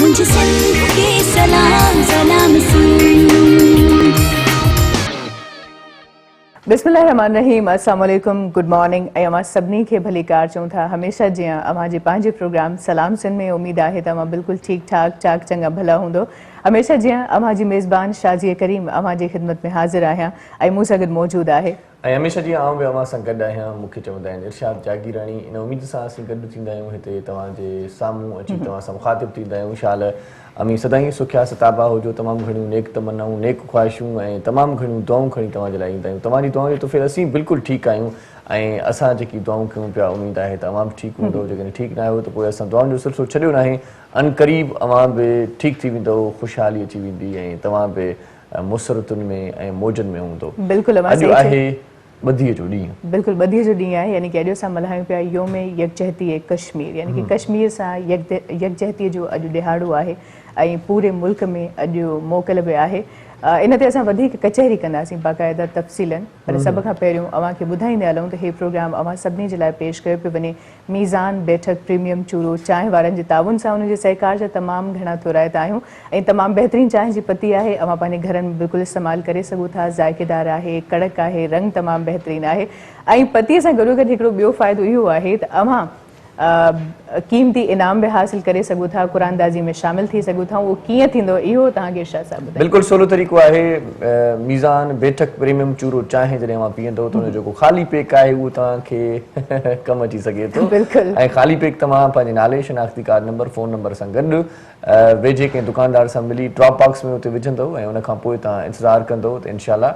मुझे सब के सलाम सलाम बिस्मिल्लाहिर्रहमानिर्रहीम। अस्सलाम वालेकुम, गुड मॉर्निंग। अमा सभिनी खे भली कार चऊं था। हमेशा जीअं अवां जे पंहिंजे प्रोग्राम सलाम सिंध में उम्मीद आहे त अवां बिल्कुलु ठीक ठाक चाक चंगा भला हूंदो। हमेशा जीअं अवां जी मेज़बान शाज़िया करीम अवां जी ख़िदमत में हाज़िर आहियां ऐं मूं सां गॾु मौजूदु आहे हमेशा जीअं आउं बि अवां सां गॾु आहियां। मूंखे चवंदा आहिनि इरशाद जागीरानी। इन उमेद सां असीं गॾु थींदा आहियूं हिते तव्हांजे साम्हूं अची तव्हां सां मुखातिब थींदा आहियूं। इंशाअल्लाह अमी सदाईं सुखिया सताबा हुजो, तमामु घणियूं नेक तमन्नाऊं, नेक ख़्वाहिशूं ऐं तमामु घणियूं दुआऊं खणी तव्हांजे लाइ ईंदा आहियूं। तव्हांजी दुआउं जो तुफ़िल असीं बिल्कुलु ठीकु आहियूं ऐं असां जेकी दुआऊं कयूं पिया उमेद आहे त अवां बि ठीकु हूंदो। जेकॾहिं ठीकु न आहियो त पोइ असां दुआउनि जो सिलसिलो छॾियो न आहे। अन क़रीब अवां बि ठीकु थी वेंदो, ख़ुशहाली अची वेंदी ऐं तव्हां बि मुसरतुनि में ऐं मौजनि में हूंदो। बिल्कुलु अॼु आहे बदीअ जो ॾींहुं। बिल्कुलु बदीअ जो ॾींहुं आहे, यानी कि अॼु असां मल्हायूं पिया योम यकजहती कश्मीर, यानी कि कश्मीर सां यकजहतीअ जो अॼु ॾिहाड़ो आहे ऐं पूरे मुल्क में अॼु मोकल बि आहे। इन ते असां वधीक कचहरी कंदासीं बाक़ाइदा तफ़सीलन, पर सभ खां पहिरियों अवां खे ॿुधाईंदा हलूं त हे प्रोग्राम अवां सभिनी जे लाइ पेश कयो पियो वञे मीज़ान बैठक प्रीमियम चूरो चांहि वारनि जे ताउन सां। उन जे सहकार जा तमामु घणा थोराइता आहियूं ऐं तमामु बहितरीनु चांहि जी पती आहे। अवां पंहिंजे घरनि में बिल्कुलु इस्तेमालु करे सघो था। ज़ाइक़ेदार आहे, कड़क आहे, रंग तमामु बहितरीनु आहे ऐं पतीअ सां गॾोगॾु हिकिड़ो ॿियो फ़ाइदो इहो आहे त अवां क़ीमती इनाम भी हासिल करे सघो था, कुरानदाज़ी में शामिल थी सघो था। उहो कीअं थींदो इहो तव्हांखे इरशाद साहब ॿुधायो। बिल्कुलु सवलो तरीक़ो आहे। मीज़ान बैठक प्रीमियम चूरो चांहि जॾहिं अवां पीअंदो त उन जेको ख़ाली पैक आहे उहो तव्हांखे कमु अची सघे थो। बिल्कुलु। ऐं ख़ाली पैक तव्हां पंहिंजे नाले, शनाख़्ती कार्ड नंबर, फ़ोन नंबर सां गॾु वेझे कंहिं दुकानदार सां मिली ड्रॉप बॉक्स में उते विझंदव ऐं उनखां पोइ तव्हां इंतज़ारु कंदव त इनशाअल्लाह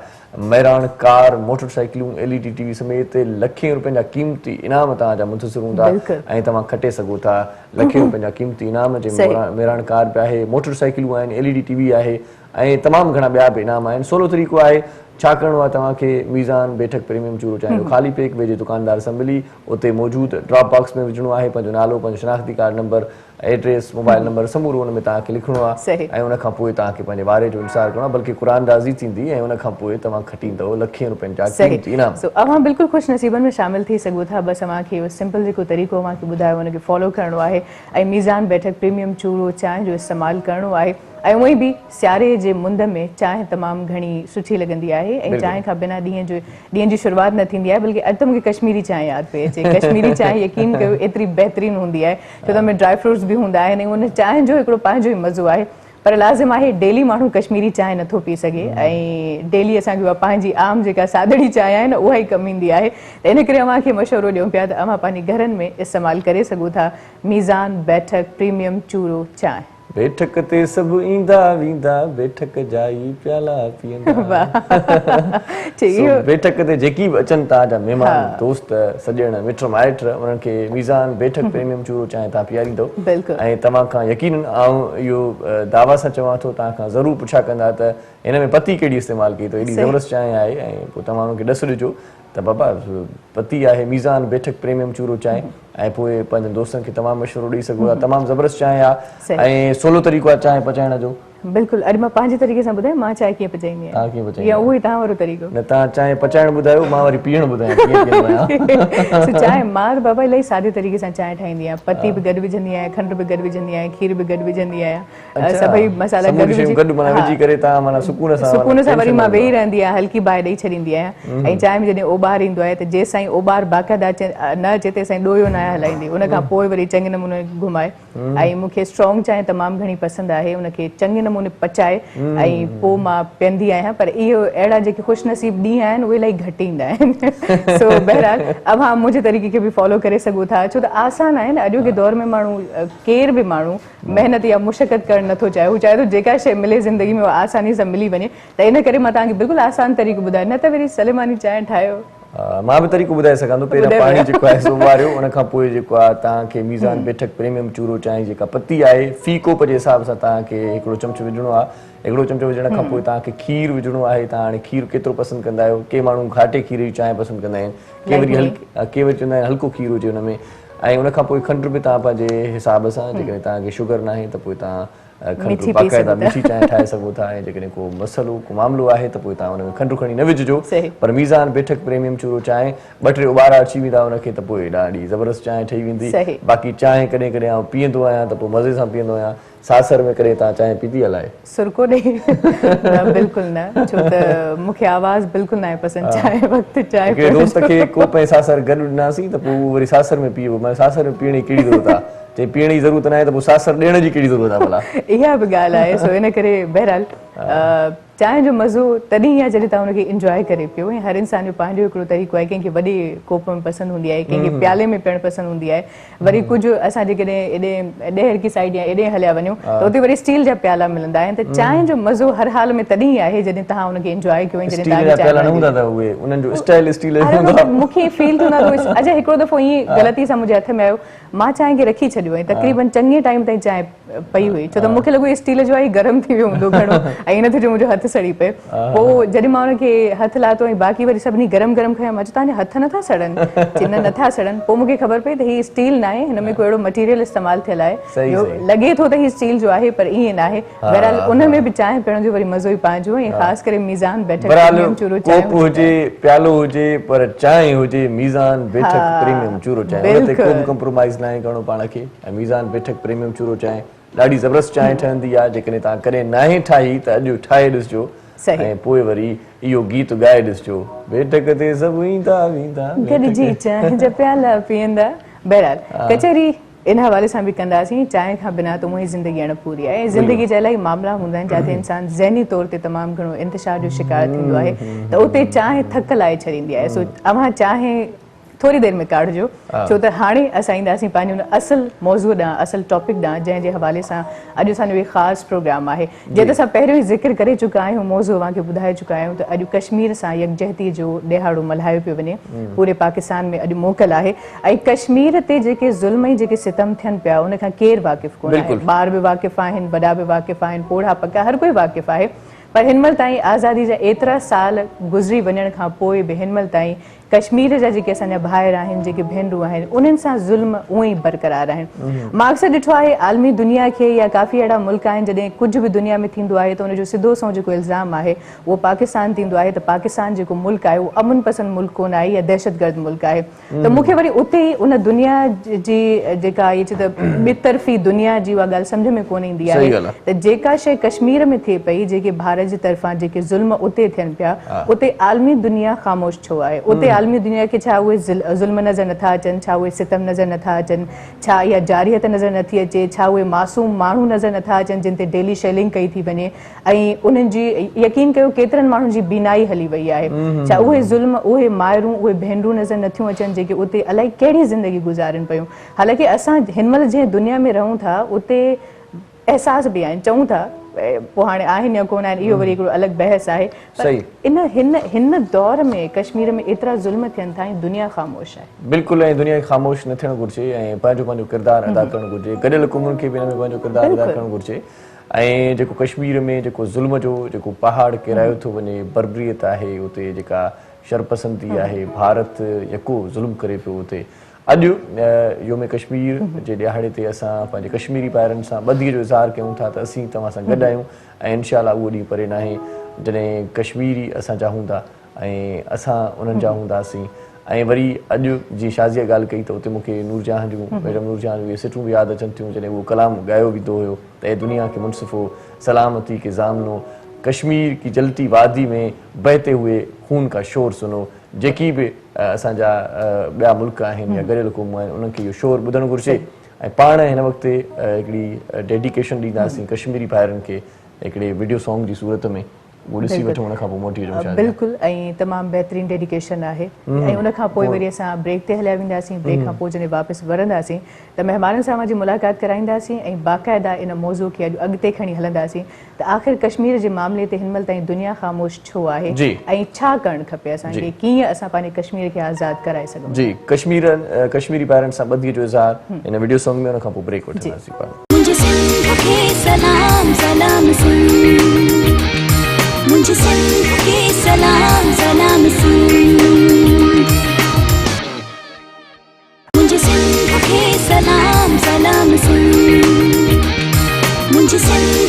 मैरान कार, मोटरसाइकिलूं, LED TV समेत लखें रुपयनि जा क़ीमती इनाम तव्हांजा मुंतज़िर हूंदा ऐं तव्हां खटे सघो था। लखें रुपयनि जा क़ीमती इनाम जे मैरान कार बि आहे, मोटरसाइकिलूं आहिनि, LED TV आहे ऐं तमामु घणा ॿिया बि इनाम आहिनि। सवलो तरीक़ो आहे। छा करिणो आहे तव्हांखे मीज़ान बैठक प्रीमियम चूरो चांहि जो ख़ाली पैक वेझे दुकानदार सां मिली उते मौजूदु ड्रॉप बॉक्स में विझणो आहे। पंहिंजो नालो, पंहिंजो शनाख़्ती card number, address, mobile number समूरो हुन में तव्हांखे लिखणो आहे ऐं उनखां पोइ तव्हांखे पंहिंजे वारे जो इंतज़ारु करिणो आहे। बल्कि कुरानदाज़ी थींदी ऐं उनखां पोइ तव्हां खटी ईंदव लखें रुपयनि जा क़ीमती इनाम। अवां बिल्कुलु ख़ुशि नसीबनि में शामिल थी सघो था। बसि अवांखे इहो सिंपल जेको तरीक़ो अवांखे ॿुधायो उनखे फॉलो करिणो आहे ऐं मीज़ान बैठक प्रीमियम चूरो चांहि जो इस्तेमालु करिणो आहे। ऐं उअं बि सियारे जे मुंद में चांहि तमामु घणी सुठी लॻंदी आहे ऐं चांहि खां बिना ॾींहं जी शुरूआति न थींदी आहे। बल्कि अॼु त मूंखे कश्मीरी चांहि यादि पई अचे। कश्मीरी चांहि यकीन कयो एतिरी बहितरीनु हूंदी आहे छो त हुन में ड्राई फ्रूट्स बि हूंदा आहिनि ऐं उन चांहि जो हिकिड़ो पंहिंजो ई मज़ो आहे। पर लाज़िम आहे डेली माण्हू कश्मीरी चांहि नथो पी सघे ऐं डेली असांखे उहा पंहिंजी आम जेका सादड़ी चांहि आहे न उहा ई कमु ईंदी आहे। त इन करे अव्हांखे मशवरो ॾियूं पिया त अव्हां पंहिंजे घरनि में इस्तेमालु करे सघो था मीज़ान बैठक प्रीमियम चूरो चांहि। बैठक ते सभु ईंदा वेंदा, बैठक जा ई प्याला पीअंदा। बैठक ते जेकी बि अचनि तव्हांजा महिमान, दोस्त, सॼण, मिट माइट, उन्हनि खे मीज़ान बैठक प्रीमियम चूरो चांहि तव्हां पीआरींदव ऐं तव्हां खां यकीनन आउं इहो दावा सां चवां थो तव्हां खां ज़रूरु पुछा कंदा त हिन में पती कहिड़ी इस्तेमालु कई अथव। एॾी ज़बरदस्त चांहि आहे ऐं पोइ तव्हां हुनखे ॾस ॾिजो त बाबा पती आहे मीज़ान बैठक प्रीमियम चूरो चांहि ऐं पोइ पंहिंजनि दोस्तनि खे तमामु मशवरो ॾेई सघो था। तमामु ज़बरदस्त चांहि आहे ऐं सवलो तरीक़ो आहे चांहि पचाइण जो। बिल्कुलु। अॼु मां पंहिंजे तरीक़े सां ॿुधायां मां चांहि कीअं पचाईंदी आहियां। तव्हां कीअं पचाईंदा या उहो ई तव्हां वारो तरीक़ो? न, तव्हां चांहि पचाइण ॿुधायो, मां वरी पीअण ॿुधायां कीअं पीअंदो आहियां। चांहि मां त बाबा इलाही सादे तरीक़े सां चांहि ठाहींदी आहियां। पती बि गॾु विझंदी आहियां, खंडु बि गॾु विझंदी आहियां, खीर बि गॾु विझंदी आहियां, सभई मसाला गॾु विझी करे तव्हां माना सुकून सां वरी मां वेही रहंदी आहियां, हल्की बाहि ॾेई छॾींदी आहियां ऐं चांहि में जॾहिं ओॿार ईंदो आहे त जेसि ताईं ओॿार बाक़ाइदा न अचे तेसिताईं ॾोयो न हलाईंदी। उनखां पोइ वरी चङे नमूने घुमाए ऐं मूंखे स्ट्रॉन्ग चांहि तमामु घणी पसंदि आहे। उनखे चङे नमूने पचाए ऐं पोइ मां पीअंदी आहियां। पर इहो अहिड़ा जेके ख़ुशनसीब ॾींहं आहिनि उहे इलाही घटि ईंदा आहिनि। सो बहरहाल अव्हां मुंहिंजे तरीक़े खे बि फॉलो करे सघो था छो त आसान आहे न। अॼोके दौर में माण्हू केर बि माण्हू महिनत या मुशक़त करणु नथो चाहे। हू चाहे थो जेका शइ मिले ज़िंदगी में उहा आसानी सां मिली वञे। त इन करे मां तव्हांखे बिल्कुलु आसान तरीक़ो ॿुधायो, न त वरी सलेमानी चांहि ठाहियो। मां बि तरीक़ो ॿुधाए सघां थो। पहिरियों पाणी जेको आहे सो उॿारियो, उनखां पोइ जेको आहे तव्हांखे मीज़ान बैठक प्रीमियम चूरो चांहि जेका पती आहे फी कोप जे हिसाब सां तव्हांखे हिकिड़ो चमचो विझणो आहे। हिकिड़ो चमचो विझण खां पोइ तव्हांखे खीर विझणो आहे। तव्हां हाणे खीर केतिरो पसंदि कंदा आहियो? के माण्हू घाटे खीर जी चांहि पसंदि कंदा आहिनि, के वरी चवंदा आहिनि हल्को खीर हुजे हुन में। ऐं उनखां पोइ खंडु बि तव्हां पंहिंजे हिसाब सां, जेकॾहिं तव्हांखे शुगर न आहे त पोइ तव्हां मीठी पी बाक़ाइदा सघो था। मीठी चांहि ठाहे सघो था ऐं जेकॾहिं को मसलो को मामिलो आहे त पोइ तव्हां हुन में खंडु खणी न विझिजो। सही। पर मीज़ान बेठक प्रीमियम चूरो चांहि 2-3 उॿारा अची वेंदा उनखे त पोइ ॾाढी ज़बरदस्त चांहि ठही वेंदी। सही। बाक़ी चांहि कॾहिं कॾहिं आउं पीअंदो आहियां त पोइ मज़े सां पीअंदो आहियां। सासर में करे तव्हां चांहि पीती अलाए? सुरको ॾेई न बिल्कुलु न, छो त मूंखे आवाज़ बिल्कुलु न आहे पसंदि चांहि वक़्तु चांहि हिकिड़े दोस्त खे कोप ऐं सासर गॾु ॾिनासीं त पोइ उहो वरी सासर में पीओ। मां सासर में पीअण जी कहिड़ी ज़रूरत आहे? चई पीअण जी ज़रूरत न आहे त पोइ सासर ॾियण जी कहिड़ी ज़रूरत आहे भला? इहा बि ॻाल्हि आहे। सो इन करे बहरहाल चांहि जो मज़ो तॾहिं आहे जॾहिं तव्हां हुनखे इंजॉय करे पियो। ऐं हर इंसान जो पंहिंजो हिकिड़ो तरीक़ो आहे, कंहिंखे वॾे कोप में पसंदि हूंदी आहे, कंहिंखे प्याले में पियणु पसंदि हूंदी आहे। वरी कुझु असां जेकॾहिं एॾे ॾेहर की साइड या एॾे हलिया वञूं त उते वरी स्टील जा प्याला मिलंदा आहिनि। त चांहि जो मज़ो हर हाल में तॾहिं आहे जॾहिं तव्हां हुनखे इंजॉय कयो ऐं जॾहिं स्टील जा प्याला न हूंदा त उहे उन्हनि जो स्टाइल स्टील हूंदा। मूंखे फील थींदो आहे अॼु हिकिड़ो दफ़ो ईअं ग़लती सां मुंहिंजे हथ में आयो, मां चांहि खे रखी छॾियो ऐं तक़रीबन चङे टाइम ताईं चांहि पई हुई, छो त मूंखे लॻो स्टील जो आहे गरम थी वियो हूंदो घणो ऐं इन ते जो मुंहिंजो हथु सड़ी पियो। पोइ जॾहिं मां हुनखे हथु लाथो ऐं बाक़ी वरी सभिनी गरम गरम खयां, मां चयो तव्हांजा हथ नथा सड़नि? चिन नथा सड़नि। पोइ मूंखे ख़बर पई त हीअ स्टील न आहे, हिन में को अहिड़ो मटीरियल इस्तेमालु थियल आहे, लॻे थो त हीअ स्टील जो आहे पर ईअं न आहे। बहरहाल उन में बि चांहि पीअण जो वरी मज़ो ई पंहिंजो ऐं ख़ासि करे मीज़ान बेठक प्रीमियम चूरो चांहि हुजे, प्यालो हुजे, पर चांहि हुजे मीज़ान बेठक प्रीमियम चूरो चांहि, उन ते को बि कॉम्प्रोमाइज़ न आहे करणो पाण खे। ऐं मीज़ान बेठक प्रीमियम चूरो चांहि ॾाढी ज़बरदस्त चांहि ठहंदी आहे। जेकॾहिं तव्हां कॾहिं नाहे ठाही त अॼु ठाहे ॾिसिजो ऐं पोइ वरी इहो गीत ॻाए ॾिसिजो, बेठक ते सभु ईंदा वेंदा गॾिजी चांहि जा प्याला पीअंदा। बहरहाल कचहरी इन हवाले सां बि कंदासीं। चांहि खां बिना त उहा ई ज़िंदगी अणपूरी आहे। ऐं ज़िंदगी जा इलाही मामला हूंदा आहिनि जिते इंसान ज़हनी तौर ते तमामु घणो इंतिशार जो शिकार थींदो आहे, त उते चांहि थक लाहे छॾींदी आहे। सो अव्हां चांहि थोरी देरि में काढ़िजो, छो त हाणे असां ईंदासीं पंहिंजे हुन असुल मौज़ूअ ॾांहुं, असुल टॉपिक ॾांहुं, जंहिंजे हवाले सां अॼु असांजो इहो ख़ासि प्रोग्राम आहे। जीअं त असां पहिरियों ई ज़िक्र करे चुका आहियूं, मौज़ूअ तव्हांखे ॿुधाए चुका आहियूं त अॼु कश्मीर सां यकजहती जो ॾिहाड़ो मल्हायो पियो वञे। पूरे पाकिस्तान में अॼु मोकल आहे ऐं कश्मीर ते जेके ज़ुल्म ऐं जेके सितम थियनि पिया उन खां केरु वाक़िफ़ कोन आहे। ॿार बि वाक़िफ़ आहिनि, वॾा बि वाक़िफ़ आहिनि, पोढ़ा पका हर कोई वाक़िफ़ आहे। पर हिनमहिल ताईं आज़ादी जा एतिरा साल गुज़री वञण खां पोइ बि हिनमहिल ताईं कश्मीर जा जेके असांजा भाइर आहिनि, जेके भेनरूं आहिनि, उन्हनि सां ज़ुल्म उअं ई बरक़रार आहिनि। मां अक्सर ॾिठो आहे आलमी दुनिया खे या काफ़ी अहिड़ा मुल्क आहिनि जॾहिं कुझु बि दुनिया में थींदो आहे त उनजो सिधो सो जेको इल्ज़ाम आहे उहो पाकिस्तान थींदो आहे, त पाकिस्तान जेको मुल्क आहे उहो अमन पसंद मुल्क कोन आहे या दहशतगर्द मुल्क आहे। त मूंखे वरी उते ई उन दुनिया जी जेका इहे चए त ॿितरफ़ी दुनिया जी उहा ॻाल्हि सम्झ में कोन ईंदी आहे त जेका शइ कश्मीर में थिए पई, जेके भारत जे तरफ़ां जेके ज़ुल्म उते थियनि पिया, उते आलमी दुनिया ख़ामोश छो आहे? उते आलमी दुनिया खे छा उहे ज़ुल्म नज़र नथा अचनि, छा उहे सितम नज़र नथा अचनि, छा इहा जारियत नज़र नथी अचे, छा उहे मासूम माण्हू नज़र नथा अचनि जिन ते डेली शेलिंग कई थी वञे ऐं उन्हनि जी यकीन कयो केतिरनि माण्हुनि जी बीनाई हली वई आहे? छा उहे ज़ुल्म, उहे माइरूं, उहे भेनरूं नज़र नथियूं अचनि जेके उते अलाए कहिड़ी ज़िंदगी गुज़ारनि पियूं? हालांकि असां हिनमहिल जंहिं दुनिया में रहूं था उते एहसास बि आहिनि, चऊं था, पोइ हाणे आहिनि या कोन आहिनि इहो वरी हिकिड़ो अलॻि बहस आहे। हिन दौर में कश्मीर में एतिरा ज़ुल्म थियनि था ऐं दुनिया ख़ामोश आहे। बिल्कुलु, ऐं दुनिया खे ख़ामोश न थियणु घुरिजे ऐं पंहिंजो किरदारु अदा करणु घुरिजे। गॾियल क़ौमुनि खे बि हिन में पंहिंजो किरदारु अदा करणु घुरिजे। ऐं जेको कश्मीर में जेको ज़ुल्म जो जेको पहाड़ किरायो थो वञे, बर्बरियत आहे उते, जेका शरपसंदी आहे, भारत यको ज़ुल्म करे पियो उते। अॼु योम कश्मीर जे ॾियाड़े ते असां पंहिंजे कश्मीरी भाइरनि सां ॿधीअ जो इज़हार कयूं था त असीं तव्हां सां गॾु आहियूं ऐं इनशाला उहो ॾींहुं परे न आहे जॾहिं कश्मीरी असांजा हूंदा ऐं असां उन्हनि जा हूंदासीं। ऐं वरी अॼु जीअं शाज़ीअ ॻाल्हि कई त उते मूंखे नूरजहां जूं, मैडम नूरजहां जूं इहे सिटूं बि यादि अचनि थियूं जॾहिं उहो कलाम ॻायो वेंदो हुयो त ए दुनिया के मुनसिफ़ो सलामती के ज़ामनो, कश्मीर की जलती वादी में बहते हुए खून का शोर सुनो। जेकी बि असांजा ॿिया मुल्क आहिनि या गॾियल क़ौमूं आहिनि उन्हनि खे इहो शोर ॿुधणु घुरिजे ऐं पाण हिन वक़्तु हिकिड़ी डेडिकेशन ॾींदासीं कश्मीरी भाइरनि खे हिकिड़े वीडियो सॉन्ग जी सूरत में। वो ॾिसी वठूं उन खां पोइ मोटी अचूं। बिल्कुलु, ऐं तमामु बहितरीनु डेडिकेशन आहे ऐं उन खां पोइ वरी असां ब्रेक ते हलिया वेंदासीं। ब्रेक खां पोइ जॾहिं वापसि वरंदासीं त महिमाननि सां मुंहिंजी मुलाक़ात कराईंदासीं ऐं बाक़ाइदा इन मौज़ू खे अॼु अॻिते खणी हलंदासीं त आख़िर कश्मीर जे मामले ते हिनमहिल ताईं दुनिया ख़ामोश छो आहे ऐं छा करणु खपे असांखे, कीअं असां पंहिंजे कश्मीर खे आज़ादु कराए सघूं। जी, कश्मीरी भाइरनि सां ॿधीअ जो इज़हार हिन वीडियो सॉन्ग में, उन खां पोइ ब्रेक वठंदासीं। मुझे सिंध के सलाम सलाम सुन, मुझे सिंध के सलाम सलाम सुन, मुझे सिंध के सलाम सलाम सुन, मुझे सिंध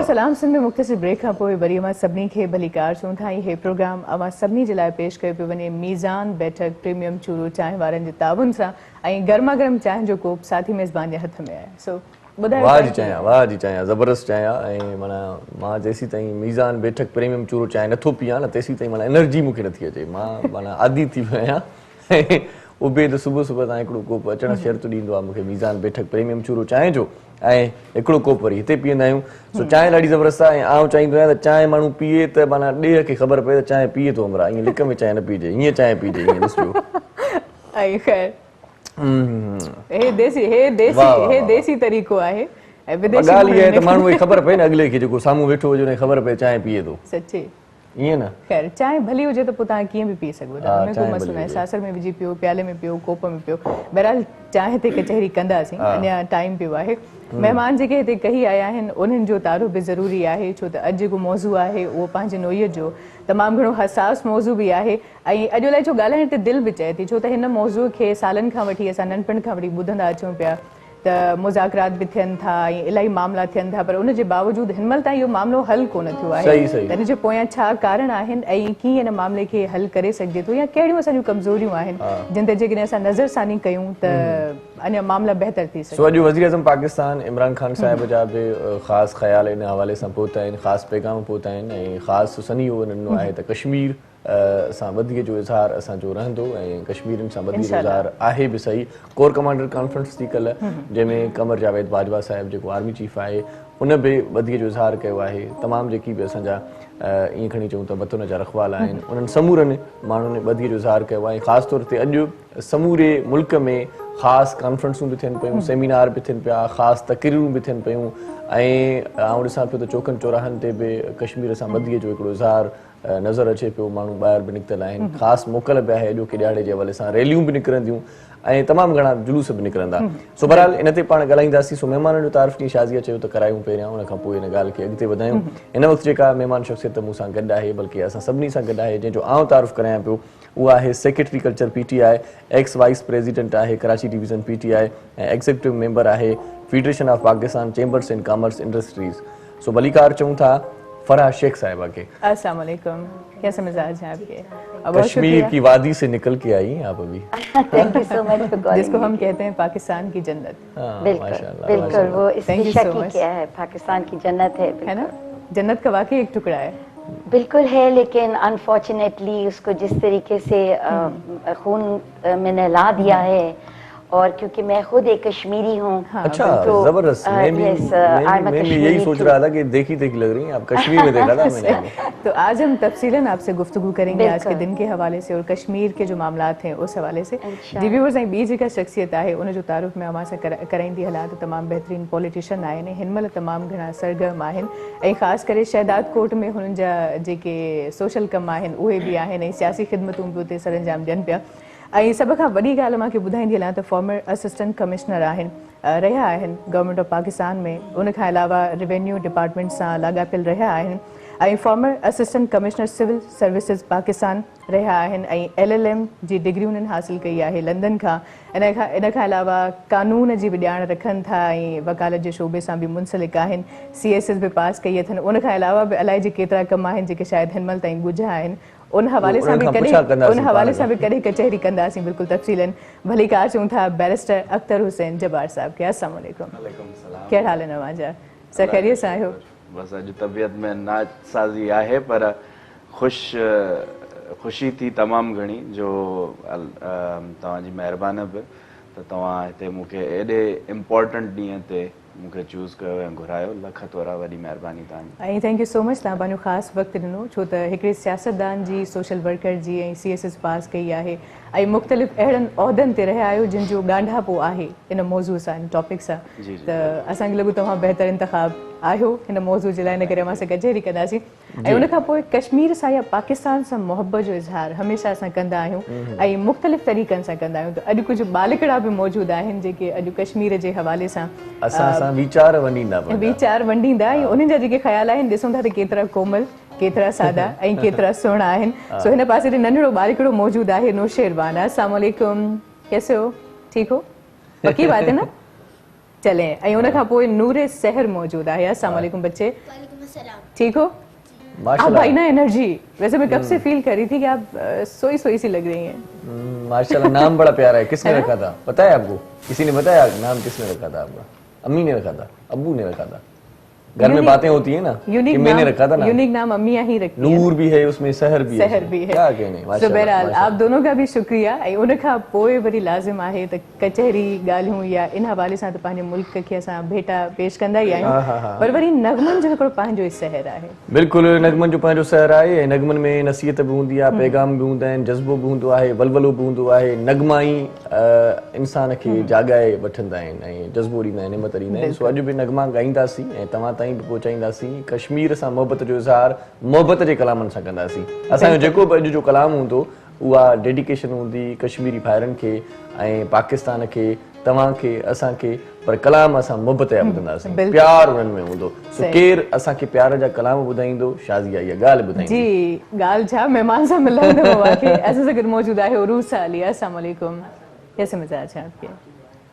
सलाम सिंध में मुख़्तसिर ब्रेक खां पोइ वरी अमां सभिनी खे भलीकार चऊं था। हे प्रोग्राम अमां सभिनी जे लाइ पेश कयो पियो वञे मीज़ान बैठक प्रीमियम चूरो चांहि वारनि जे ताउन सां ऐं गर्मा गर्म चांहि जो कोप साथी मेज़बान जे हथ में आहे। सो ॿुधायो वाह जी चाहियां ज़बरदस्त चाहियां ऐं माना मां जेसीं ताईं मीज़ान बैठक प्रीमियम चूरो चांहि नथो पियां न तेसीं ताईं माना एनर्जी मूंखे नथी अचे। मां माना आदी थी वियो आहियां ऐं उबे त सुबुह सुबुह तां हिकिड़ो कोप अचणु शर्त ॾींदो आहे मूंखे मीज़ान बैठक प्रीमियम चूरो चांहि जो ऐं हिकिड़ो कोप वरी हिते पीअंदा आहियूं। सो चांहि ॾाढी ज़बरदस्त आहे ऐं आउं चाहींदो आहियां त चांहि माण्हू पीए त माना ॾेह खे ख़बर पए त चांहि पीए थो अमरा, ईअं लिक में चांहि न पीजे, हीअं चांहि पीजे ईअं ॾिसिजो। ऐं ख़ैर हे देसी तरीक़ो आहे ऐं विदेशी ॻाल्हि इहा आहे त माण्हू खे ख़बर पए न अॻिले खे जेको साम्हूं वेठो हुजे हुनखे ख़बर पए चांहि पीए थो सच्ची ईअं न। खैर चांहि भली हुजे त पोइ तव्हां कीअं बि पी सघो था, हुन में कोई मसलो न आहे। सासर में विझी पियो, प्याले में पियो, कोप में पियो, बहरहाल चांहि ते कचहरी कंदासीं, अञा टाइम पियो आहे। महिमान जेके हिते कही आया आहिनि उन्हनि जो तारुफ़ बि ज़रूरी आहे छो त अॼु जेको मौज़ू आहे उहो पंहिंजे नोईअत जो तमामु घणो हसास मौज़ू बि आहे ऐं अॼु लाइ जो ॻाल्हाइण ते दिलि बि चए थी छो त हिन मौज़ूअ खे सालनि खां वठी असां नंढपण खां वठी ॿुधंदा अचूं पिया त मुज़ाकरात बि थियनि था ऐं इलाही मामला थियनि था, पर उनजे बावजूदि हिन महिल ताईं इहो मामिलो हल कोन थियो आहे त हिन जे पोयां छा कारण आहिनि ऐं कीअं हिन मामले खे हल करे सघिजे थो या कहिड़ियूं असांजूं कमज़ोरियूं आहिनि जिन ते जेकॾहिं असां नज़रसानी कयूं त अञा मामला बहितर थी सघे। सो अॼु वज़ीर आज़म पाकिस्तान इमरान खान साहिब जा बि ख़ासि ख़्याल इन हवाले सां पहुता आहिनि, ख़ासि पैगाम पहुता आहिनि ऐं ख़ासि सनीहो ॾिनो आहे त कश्मीर सां ॿधीअ जो इज़हार असांजो रहंदो ऐं कश्मीरनि सां ॿधीअ जो इज़हार आहे बि सही। कोर कमांडर कॉन्फ्रेंस थी कल्ह जंहिंमें कमर जावेद बाजवा साहिब जेको आर्मी चीफ आहे उन बि ॿधीअ जो इज़हार कयो आहे। तमामु जेकी बि असांजा ईअं खणी चऊं त बतून जा रखवाल आहिनि उन्हनि समूरनि माण्हुनि ॿधीअ जो इज़हार कयो आहे। ख़ासि तौर ते अॼु समूरे मुल्क में ख़ासि कॉन्फ्रेंसूं बि थियनि पियूं, सेमिनार बि थियनि पिया, ख़ासि तक़रीरूं बि थियनि पियूं ऐं आउं ॾिसां पियो त चौकनि चौराहनि ते बि कश्मीर सां ॿधीअ जो हिकिड़ो इज़हार नज़र अचे पियो। माण्हू ॿाहिरि बि निकितल आहिनि, ख़ासि मोकल बि आहे अॼोके ॾियारे जे हवाले सां, रैलियूं बि निकिरंदियूं ऐं तमामु घणा जुलूस बि निकिरंदा। सो बहरहाल इन ते पाण ॻाल्हाईंदासीं। सो महिमाननि जो तारीफ़ जीअं शाज़िया चयो त करायूं पहिरियां, उन खां पोइ हिन ॻाल्हि खे अॻिते वधायूं। हिन वक़्तु जेका महिमान शख़्सियत मूं सां गॾु आहे बल्कि असां सभिनी सां गॾु आहे जंहिंजो आउं तारीफ़ करायां पियो उहा आहे secretary culture PTI, ex vice president आहे कराची डिवीज़न PTI ऐं एग्ज़ीक्यूटिव मेंबर आहे federation of Pakistan chambers and commerce industries. सो भलीकार चऊं था फराह शेख साहिबा के। अस्सलाम वालेकुम, कैसे मिजाज हैं आपके? कश्मीर की वादी से निकल के आई आप अभी। Thank you so much for calling, जिसको हम कहते हैं पाकिस्तान की जन्नत। बिल्कुल वो इसमें शक ही क्या है, पाकिस्तान की जन्नत है ना, जन्नत का वाकई एक टुकड़ा है। बिल्कुल है, लेकिन अनफॉर्चुनेटली उसको जिस तरीके से खून में नहला दिया है और क्योंकि मैं खुद एक कश्मीरी हूँ। अच्छा जबरदस्त, मैं भी यही सोच रहा था कि देखी देखी लग रही हैं आप, कश्मीर में देखा था मैंने। तो आज हम तफसीलन आपसे गुफ्तगू करेंगे आज के दिन के हवाले से और कश्मीर के जो मामलात हैं उस हवाले से। जी व्यूअर्स ऐं ॿी जेका शख़्सियत आहे उन जो तारुफ़ में अमां सां कराईंदी हलां त तमामु बहितरीन पॉलिटिशियन आहिनि, हिन महिल तमामु घणा सरगर्म आहिनि ऐं ख़ासि करे शहदाद कोट में हुननि जा जेके सोशल कम आहिनि उहे बि आहिनि ऐं सियासी ख़िदमतूं बि उते सरअंजाम ॾियनि पिया। ऐं सभ खां वॾी ॻाल्हि मूंखे ॿुधाईंदी हलां त फॉर्मर असिस्टेंट कमिश्नर आहिनि, रहिया आहिनि गवर्नमेंट ऑफ पाकिस्तान में, उन खां अलावा रेवेन्यू डिपार्टमेंट सां लाॻापियल रहिया आहिनि ऐं former assistant commissioner civil services Pakistan रहिया आहिनि ऐं LLM जी डिग्री उन्हनि हासिलु कई आहे लंदन खां। इन खां अलावा कानून जी बि ॼाण रखनि था ऐं वकालत जे शोबे सां बि मुंसलिक आहिनि, CSS बि पास कई अथनि। उन खां अलावा बि अलाए जे केतिरा कम आहिनि जेके शायदि हिन महिल ताईं ॻुझा आहिनि, उन हवाले सां बि कॾहिं कचहरी कंदासीं बिल्कुलु तफ़सीलन। भली कार चऊं था बैरिस्टर अख्तर हुसैन जब्बार साहब के। अस्सलाम वालेकुम, कहिड़ा हाल आहिनि अवां जा? सब खैरियत सां आहियो? बस अॼु तबियत में नासाज़ी आहे पर ख़ुशी थी तमामु घणी जो तव्हांजी महिरबानी बि त तव्हां हिते मूंखे एॾे इम्पोर्टेंट ॾींहं ते मूंखे चूज़ कयो ऐं घुरायो, लख तोरा वॾी महिरबानी तव्हांजी। ऐं थैंक यू सो मच, तव्हां पंहिंजो ख़ासि वक़्तु ॾिनो छो त हिकिड़े सियासतदान जी, सोशल वर्कर जी ऐं CSS पास कई आहे ऐं मुख़्तलिफ़ अहिड़नि उहिदनि ते रहिया आहियो जिन जो ॻांढापो आहे इन मौज़ू सां, इन टॉपिक सां, त असांखे लॻो तव्हां बहितर इंतिखाब आहियो हिन मौज़ू जे लाइ, इन करे असां कचहरी कंदासीं। ऐं उन खां पोइ कश्मीर सां या पाकिस्तान सां मुहबत जो इज़हार हमेशह असां कंदा आहियूं ऐं मुख़्तलिफ़ तरीक़नि सां कंदा आहियूं। त अॼु कुझु बालिकड़ा बि मौजूदु आहिनि जेके अॼु कश्मीर जे हवाले सां वीचार वंडींदा ऐं उन्हनि जा जेके ख़्याल आहिनि ॾिसूं था त केतिरा कोमल, केतिरा सादा ऐं केतिरा सुहिणा आहिनि। सो हिन पासे ते नंढड़ो बालिकड़ो मौजूदु आहे, नौशेरवान। अस्सलाम वालेकुम, कैसे हो? ठीक हो? पक्की बात है ना? चलें ऐं उन खां पोइ नूर सहर मौजूद आहे। अस्सलाम वालेकुम बच्चे, वालेकुम अस्सलाम। ठीक हो? आप माशाल्लाह भाई ना एनर्जी, वैसे मैं कब से फील कर रही थी कि आप सोई सोई सी लग रही हैं। माशाल्लाह नाम बड़ा प्यारा है। किसने रखा था पता है आपको? किसी ने बताया नाम किसने रखा था आपका? अम्मी ने रखा था, अब्बू ने रखा था? घर में बातें होती है ना कि मैंने रखा था ना। यूनिक नाम अम्मियां ही रखती हैं। नूर भी है उसमें, सहर भी है, सहर भी है। क्या कहने। सो बहरहाल आप दोनों का भी शुक्रिया। ऐं उन खां पोइ वरी लाज़िम आहे त कचहरी ॻाल्हियूं या इन हवाले सां त पंहिंजे मुल्क खे असां भेटा पेश कंदा ई आहियूं, पर वरी नगमनि जो हिकिड़ो पंहिंजो ई सहर आहे। बिल्कुलु नगमनि जो पंहिंजो सहर आहे। ऐं नगमनि में नसीहत बि हूंदी आहे, पैगाम बि हूंदा आहिनि, जज़्बो बि हूंदो आहे, वलवलो बि हूंदो आहे। नगमा ई इंसान खे जाॻाए वठंदा आहिनि ऐं जज़्बो ॾींदा आहिनि, हिमत ॾींदा आहिनि। सो अॼु बि नगमा ॻाईंदासीं ऐं तव्हां ताईं बि पहुचाईंदासीं। कश्मीर सां मोहबत जो इज़हार मोहबत जे कलामनि सां कंदासीं। असांजो जेको बि अॼु जो कलाम हूंदो उहा डेडिकेशन हूंदी कश्मीरी भाइरनि खे ऐं पाकिस्तान खे, तव्हांखे, असांखे, पर कलाम असां मोहबत जा ॿुधंदासीं, प्यार उन्हनि में हूंदो। सो केरु असांखे प्यार जा कलाम ॿुधाईंदो? शाज़िया इहा ॻाल्हि ॿुधाईंदी। जी ॻाल्हि छा, महिमान सां मिलंदो वाकई असां सां गॾु मौजूद आहे उरूसा अली। अस्सलाम वालेकुम, कैसे मिजाज हैं आपके?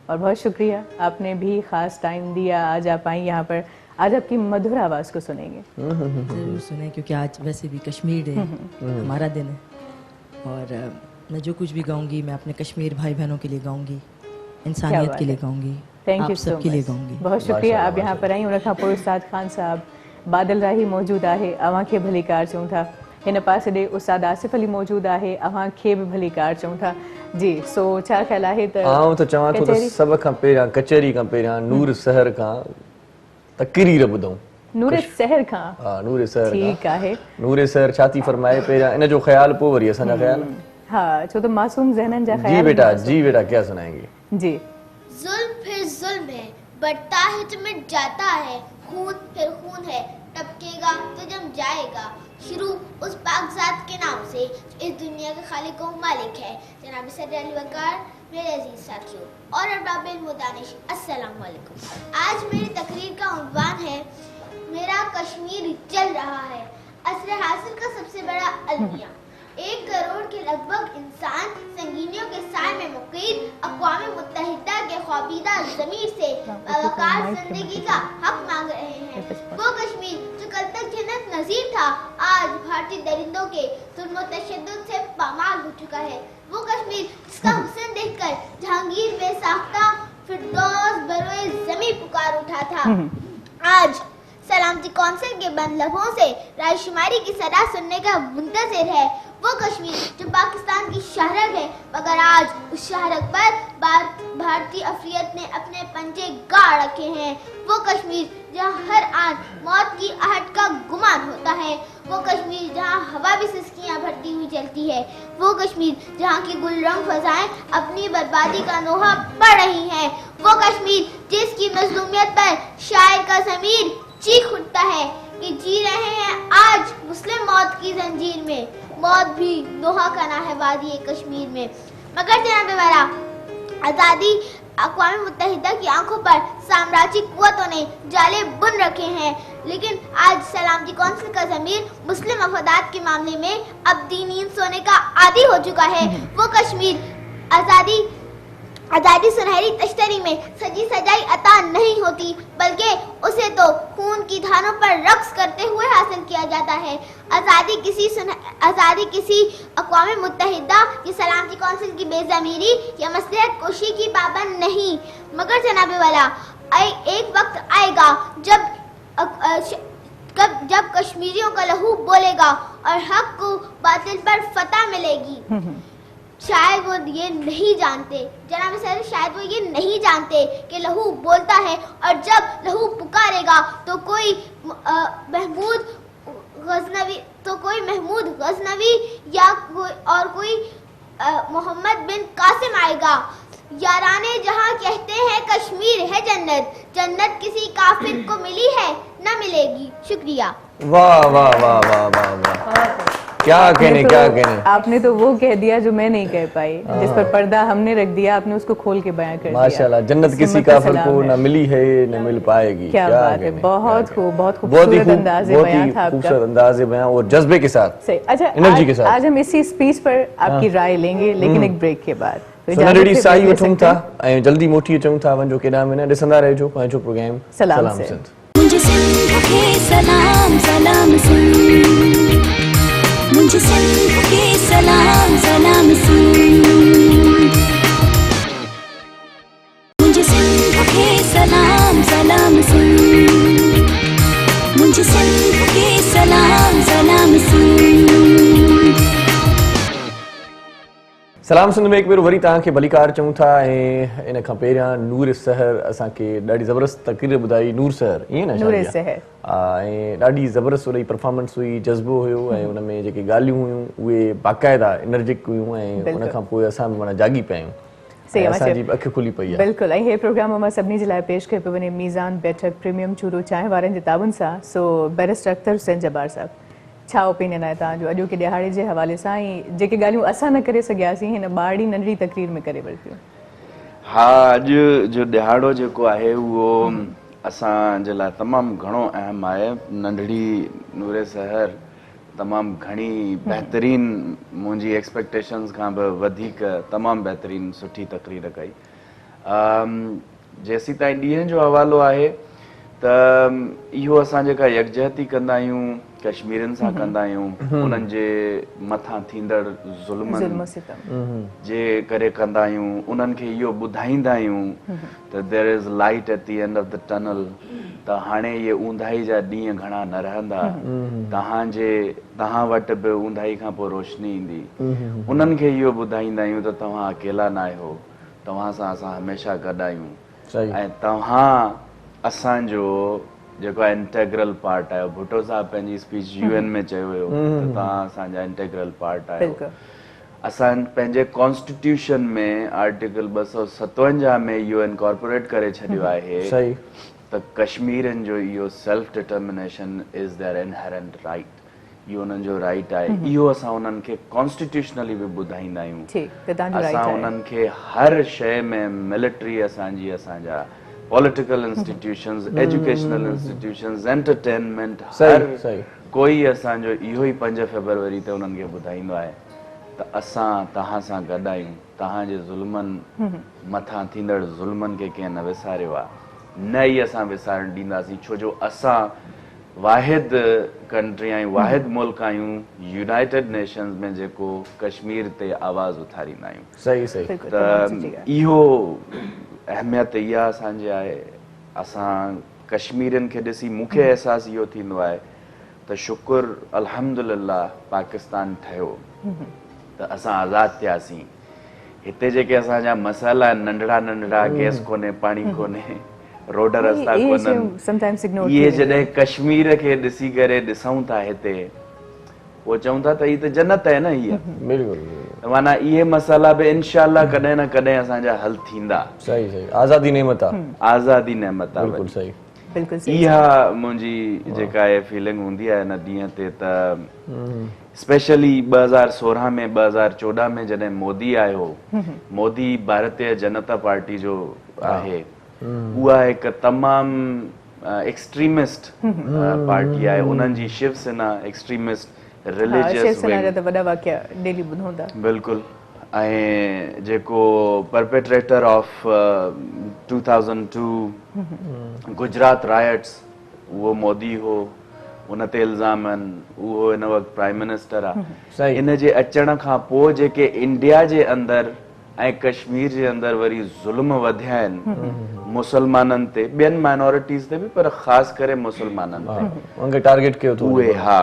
और बहुत शुक्रिया आपने भी खास टाइम दिया, आज आप आई यहाँ पर। आज आपकी मधुर आवाज़ को सुनेंगे। ज़रूर सुने, क्योंकि आज वैसे भी कश्मीर डे हमारा दिन है और मैं जो कुछ भी गाऊंगी मैं अपने कश्मीर भाई बहनों के लिए गाऊंगी, इंसानियत के लिए गाऊंगी, थैंक यू आप सबके लिए गाऊंगी। बहुत शुक्रिया आप यहाँ पर आई। उन खां पोइ उस्ताद खान साहब बादल राही मौजूद आहे, अवां खे भली कार चऊं था। हिन पासे ॾे उस्ताद आसिफ अली मौजूद आहे, अवां खे बि भली कार चऊं था। जी सो छा ख्याल आहे त आउं त चवां थो त सभ खां पहिरियां कचहरी खां पहिरियां नूर सहर खां तकरीर ॿुधूं। नूर सहर खां? हा नूर सहर खां। ठीक आहे। नूर सहर छा थी फरमाए पहिरियां इन जो ख्याल, पोइ वरी असांजा ख्याल। हाँ छो तो मासूम ज़हनन जा ख्याल। जी बेटा क्या सुनाएंगे? जी। जुल्म फिर जुल्म है, बढ़ता है तो मिट जाता है, खून फिर खून है, टपकेगा तो जम जाएगा। शुरू उस पाक ज़ात के नाम से जो इस दुनिया के खालिक व मालिक है। जनाब सदर अली वकार, मेरे अजीज साथियों और अरबाबिल मुदानिश, अस्सलाम वालेकुम। आज मेरी तकरीर का उन्वान है मेरा कश्मीर जल रहा है। असर हासिल का सबसे बड़ा अलमिया। 1 करोड़ के लगभग इंसान संगीनियों के साए में मुक़ीद अक़वाम मुत्तहिदा के ख्वाबीदा ज़मीर से बावकार जिंदगी का हक मांग रहे हैं। वो कश्मीर जो कल तक जन्नत नज़ीर था, आज भारतीय दरिंदों के जुल्म व तशद्दुद से पामाल हो चुका है। वो कश्मीर जिसका हुस्न देखकर जहांगीर बेसाख्ता फिरदौस बरोए ज़मीं पुकार उठा था, आज सलामती कौंसिल के बंद लबों से रायशुमारी की सदा सुनने का मुंतज़िर है। वो कश्मीर जो पाकिस्तान की शहरक है, मगर आज उस शहरक पर भारतीय अफरीयत ने अपने पंजे गाड़ रखे हैं। वो कश्मीर जहाँ हर आन मौत की आहट का गुमान होता है। वो कश्मीर जहाँ हवा भी सिसकियाँ भरती हुई चलती है। वो कश्मीर जहाँ की गुलरंग फजाएं अपनी बर्बादी का नोहा पढ़ रही हैं। वो कश्मीर जिसकी मजलूमियत पर शायर का ज़मीर चीख उठता है कि जी रहे हैं आज मुस्लिम मौत की जंजीर में, मौत भी नोहा कना है वादी कश्मीर में। मगर जनाब वाला आज़ादी अक़वाम मुत्तहिदा की आंखों पर साम्राज्य कुव्वतों ने जाले बुन रखे हैं, लेकिन आज सलामती कौंसिल का ज़मीर मुस्लिम मफादात के मामले में अब नींद सोने का आदी हो चुका है। वो कश्मीर आज़ादी सुनहरी तश्तरी में सजी सजाई अता नहीं होती, बल्कि उसे तो खून की धारों पर रक्स करते हुए हासिल किया जाता है। आज़ादी किसी अक़वाम मुत्तहिदा की सलामती कौंसिल की बेज़मीरी या मसलहत कोशी की पाबंद नहीं, मगर जनाब वाला एक वक्त आएगा जब कश्मीरियों का लहू बोलेगा और हक को बातिल पर फतह मिलेगी। शायद वो ये नहीं जानते, जनाब सर, शायद वो ये नहीं जानते कि लहू बोलता है, और जब लहू पुकारेगा तो कोई महमूद गजनवी या कोई मोहम्मद बिन कासिम आएगा। याराने जहाँ कहते हैं कश्मीर है जन्नत, जन्नत किसी काफिर को मिली है न मिलेगी। शुक्रिया। वाह वाह वाह वाह वाह वाह, क्या कहने। आपने तो वो कह दिया जो मैं नहीं कह पाई, जिस पर पर्दा हमने रख दिया, आपने उसको खोल के बयां कर दिया। माशाल्लाह, जन्नत किसी काफिर को न मिली है न मिल पाएगी। क्या बात है, बहुत खूबसूरत अंदाज़े बयां था आपका, खूबसूरत अंदाज़े बयां और जज्बे के साथ, सही। अच्छा, एनर्जी के साथ। आज हम इसी स्पीच पर आपकी राय लेंगे, लेकिन एक ब्रेक के बाद। सुनहरी साई वठूं था ऐं जल्दी मोटी अचूं था वञो केॾांहुं बि न ॾिसंदा रहिजो पंहिंजो प्रोग्राम सलाम सलाम सिंध। सिंध। मुझे सिंध के सलाम सलाम सिंध, मुझे सिंध के सलाम सलाम सिंध, मुझे सिंध के सलाम सलाम सिंध, मुझे सिंध के सलाम सलाम सिंध। सलाम सिंध में हिकु भेरो वरी तव्हांखे भलीकार चऊं था ऐं इन खां पहिरियां नूर सहर असांखे ॾाढी ज़बरदस्त तक़रीर ॿुधाई। नूर सहर ईअं न नूर शादिया? सहर। ऐं ॾाढी ज़बरदस्त उन जी परफॉर्मेंस हुई, जज़्बो हुयो ऐं उन में जेके ॻाल्हियूं हुयूं उहे बाक़ाइदा एनर्जिक हुयूं ऐं उन खां पोइ असां बि माना जागी पिया आहियूं। सही आहे, असांजी अखि खुली पई आहे। बिल्कुलु। ऐं हे प्रोग्राम मां सभिनी जे लाइ पेश कयो पियो वञे मीज़ान बैठक प्रीमियम चूरो चांहि वारनि जे ताबुन सां। सो बैरिस्टर अख्तर हुसैन जब्बार साहब, छा ओपिनियन आहे तव्हांजो अॼोके ॾिहाड़े जे हवाले सां ऐं जेके ॻाल्हियूं असां न करे सघियासीं हिन ॿारड़ी नंढड़ी तक़रीर में करे वरितियूं? हा, अॼु जो ॾिहाड़ो जेको आहे उहो असांजे लाइ तमामु घणो अहम आहे। नंढड़ी नूर सहर तमामु घणी बहितरीन, मुंहिंजी एक्सपेक्टेशन्स खां बि वधीक तमामु बहितरीन सुठी तक़रीर कई। जेसीं ताईं ॾींहं जो हवालो आहे त इहो असां जेका यकजहती कंदा आहियूं कश्मीरनि सां कंदा आहियूं, उन्हनि जे मथां थींदड़ ज़ुल्म जे करे कंदा आहियूं, उन्हनि खे इहो ॿुधाईंदा आहियूं त there is light at the end of the tunnel, त हाणे इहे ऊंधाई जा ॾींहं घणा न रहंदा, तव्हां वटि बि ऊंधाई खां पोइ रोशनी ईंदी। उन्हनि खे इहो ॿुधाईंदा आहियूं त तव्हां अकेला न आहियो, तव्हां सां असां हमेशह गॾु आहियूं ऐं तव्हां असांजो जेको आहे इंटेग्रल पार्ट आहे। भुट्टो साहब पंहिंजी स्पीच यूएन में चयो हुयो त तव्हां असांजा इंटेग्रल पार्ट आहियो। असां पंहिंजे कॉन्स्टिट्यूशन में आर्टिकल 257 में इहो इनकॉर्पोरेट करे छॾियो आहे त कश्मीरनि जो इहो self determination is there inherent right, इहो उन्हनि जो राइट आहे। इहो असां उन्हनि खे कॉन्स्टिट्यूशनली बि ॿुधाईंदा आहियूं। असां उन्हनि खे हर शइ में मिलिट्री असांजी, असांजा political institutions, educational institutions, entertainment, हर कोई असांजो इहो ई 5 फरवरी ते उन्हनि खे ॿुधाईंदो आहे त असां तव्हां सां गॾु आहियूं, तव्हांजे ज़ुल्मनि मथां थींदड़ ज़ुल्मनि खे कंहिं न विसारियो आहे, न ई असां विसारण ॾींदासीं, छो जो असां वाहिद कंट्री आहियूं, वाहिद मुल्क आहियूं यूनाइटेड नेशंस में जेको कश्मीर ते आवाज़ उथारींदा आहियूं। त इहो अहमियत इहा असांजी आहे। असां कश्मीरनि खे ॾिसी मूंखे अहसासु इहो थींदो आहे त शुकुर अल्हम्दुलिल्लाह पाकिस्तान ठहियो त असां आज़ादु थियासीं। हिते जेके असांजा मसाइला आहिनि, नंढड़ा नंढड़ा, गैस कोन्हे, पाणी कोन्हे, रोड रस्ता कोन्हनि, इहे जॾहिं कश्मीर खे ॾिसी करे ॾिसूं था हिते, पोइ चऊं था त हीअ त जन्नत आहे न। हीअ माना इहे मसाला बि इंशाअल्लाह कॾहिं न कॾहिं असांजा हल थींदा। आज़ादी नेमत आहे, आज़ादी नेमत आहे। इहा मुंहिंजी जेका आहे फीलिंग हूंदी आहे हिन ॾींहं ते। त स्पेशली 2016 में 2014 में जॾहिं मोदी आयो, मोदी भारतीय जनता पार्टी जो आहे, उहा हिकु तमामु एक्सट्रीमिस्ट पार्टी आहे। उन्हनि जी शिवसेना एक्सट्रीमिस्ट रिलीजियस बिल्कुलु। ऐं जेको परपेट्रेटर ऑफ 2002 गुजरात राइट्स, उहो मोदी हो, उन ते इल्ज़ाम आहिनि, उहो हिन वक़्तु प्राइम मिनिस्टर आहे। इन जे अचण खां पोइ जेके इंडिया जे अंदरि ऐं कश्मीर जे अंदरि वरी ज़ुल्म वधिया आहिनि मुसलमाननि ते, ॿियनि माइनॉरिटीज़ ते बि, पर ख़ासि करे मुसलमाननि ते टारगेट कयो अथऊं उहे। हा,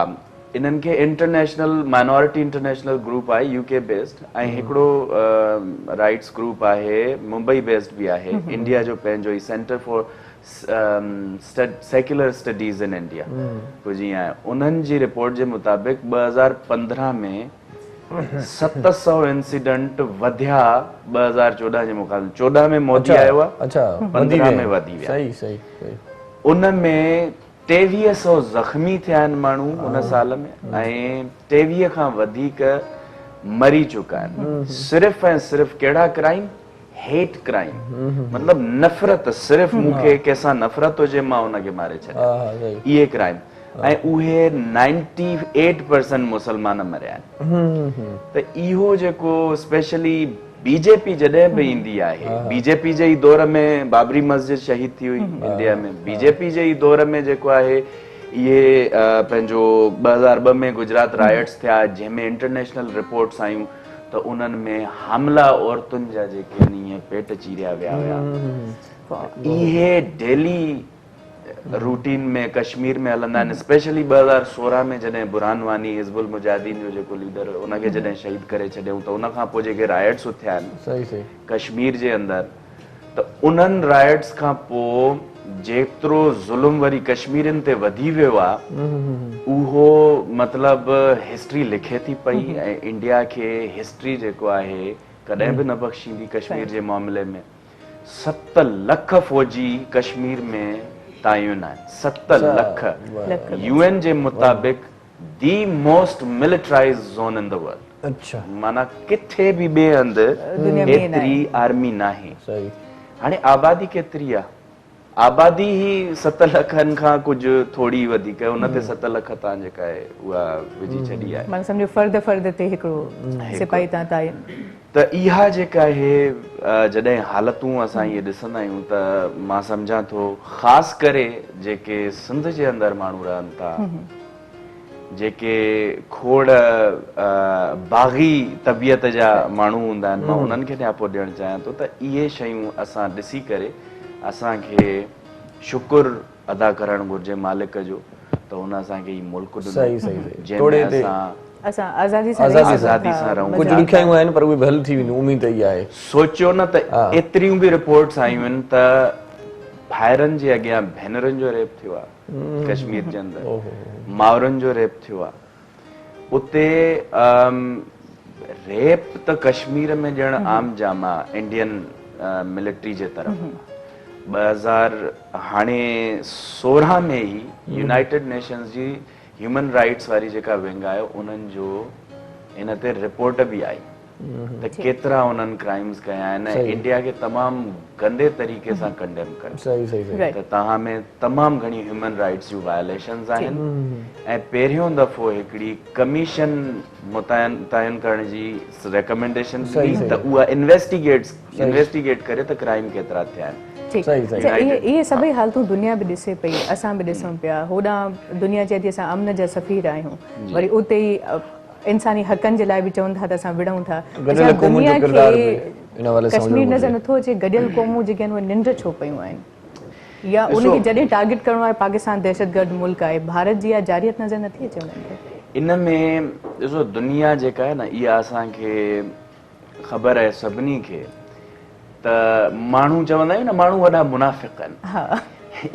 इन्हनि खे इंटरनेशनल माइनॉरिटी इंटरनेशनल ग्रुप आहे यूके बेस्ड, ऐं हिकिड़ो राइट्स ग्रुप आहे मुंबई बेस्ड बि आहे, इंडिया जो पंहिंजो ई centre for secular studies in India को जीअं आहे। उन्हनि जी रिपोर्ट जे मुताबिक़ 2015 में 700 इंसिडेंट वधिया 2014 जे मुक़ाबले। 14 में मोदी आयो आहे, 15 में वधी विया। उन में 2300 ज़ख़्मी थिया आहिनि माण्हू उन साल में, ऐं 23 खां वधीक मरी चुका आहिनि। सिर्फ़ ऐं सिर्फ़ कहिड़ा क्राइम? हेट क्राइम, मतलब नफ़रत। सिर्फ़ मूंखे कंहिंसां नफ़रत हुजे मां उनखे मारे छॾियां, इहे क्राइम। ऐं उहे 98% मुसलमान मरिया आहिनि। त इहो जेको स्पेशली बीजेपी जॾहिं बि ईंदी आहे, बीजेपी जे ई दौर में बाबरी मस्जिद शहीद थी हुई इंडिया में, बीजेपी जे ई दौर में जेको आहे इहे पंहिंजो 2002 में गुजरात राइट्स थिया, जंहिंमें इंटरनेशनल रिपोर्ट्स आयूं त उन्हनि में हमला औरतुनि जा जेके आहिनि इहे पेट चीरिया विया हुया। इहे डेली रूटीन में कश्मीर में हलंदा आहिनि। स्पेशली 2016 में जॾहिं बुरहान वानी हिज़्बुल मुजाहिदीन जो जेको लीडर हुयो उनखे जॾहिं शहीद करे छॾियऊं त उनखां पोइ जेके राइट्स थिया आहिनि कश्मीर जे अंदरि, त उन्हनि राइट्स खां पोइ जेतिरो ज़ुल्म वरी कश्मीरियुनि ते वधी वियो आहे उहो मतिलबु हिस्ट्री लिखे थी पई ऐं इंडिया खे हिस्ट्री जेको आहे कॾहिं बि न बख़्शींदी। कश्मीर जे मामले में 7 लख फ़ौजी कश्मीर में तायुन आहिनि, 7 लख। UN जे मुताबिक़ the most militarised zone in the world. अच्छा, माना किथे बि ॿिए हंधि एतिरी आर्मी नाहे। हाणे आबादी केतिरी आहे? आबादी ही 7 लखनि खां कुझु थोड़ी वधीक, उन ते 7 लख तव्हां जेका आहे उहा विझी छॾी आहे। माना सम्झो फर्द ते हिकिड़ो सिपाही तव्हां ताइन। त इहा जेका आहे जॾहिं हालतूं असां इहे ॾिसंदा आहियूं त मां सम्झां थो ख़ासि करे जेके सिंध जे अंदरि माण्हू रहनि था, जेके खोड़ बाग़ी तबियत जा माण्हू हूंदा आहिनि, मां उन्हनि खे न्यापो ॾियणु चाहियां थो त इहे शयूं असां ॾिसी करे असांखे शुक्र अदा करणु घुर्जे मालिक जो त हुन असांखे ई मुल्क ॾिनो जंहिंमें असां आज़ादी सां रहूं। कुझु ॾुखियायूं आहिनि पर उहे बि हल थी वेंदियूं, उमेद इहा आहे। सोचियो न त एतिरियूं बि रिपोर्ट्स आयूं आहिनि त भाइरनि जे अॻियां भेनरुनि जो रेप थियो आहे कश्मीर जे अंदरि, माउरनि जो रेप थियो आहे उते। रेप त कश्मीर में ॼण आम जाम आहे इंडियन मिलिट्री जे तरफ़। 2016 में ई यूनाइटेड नेशंस जी ह्यूमन राइट्स वारी जेका विंग आहे उन्हनि जो इन ते रिपोर्ट बि आई त केतिरा उन्हनि क्राइम्स कया आहिनि। इंडिया खे तमामु गंदे तरीक़े सां कंडेम कयो त तव्हां में तमामु घणी ह्यूमन राइट्स जूं वायलेशन्स आहिनि। ऐं पहिरियों दफ़ो हिकिड़ी कमीशन मुतयन करण जी रिकमेंडेशन त उहा इन्वेस्टिगेट करे त क्राइम केतिरा थिया आहिनि। इहे सभई हालतूं दुनिया बि ॾिसे पई, असां बि ॾिसूं पिया। होॾां दुनिया चए थी असां अमन जा सफ़ीर आहियूं, वरी उते ई इंसानी हक़नि जे लाइ बि चवनि था त असां विढ़ूं था। दुनिया खे कश्मीर नज़र नथो अचे, गॾियल क़ौमूं जेके आहिनि उहे निंड छो पियूं आहिनि, या उनखे जॾहिं टारगेट करिणो आहे पाकिस्तान दहशतगर्द मुल्क आहे, भारत जी इहा जारियत नज़र नथी अचे उन्हनि खे? इन में ॾिसो दुनिया जेका आहे न इहा असांखे ख़बर आहे सभिनी खे त माण्हू चवंदा आहियूं न माण्हू वॾा मुनाफ़िक़ आहिनि,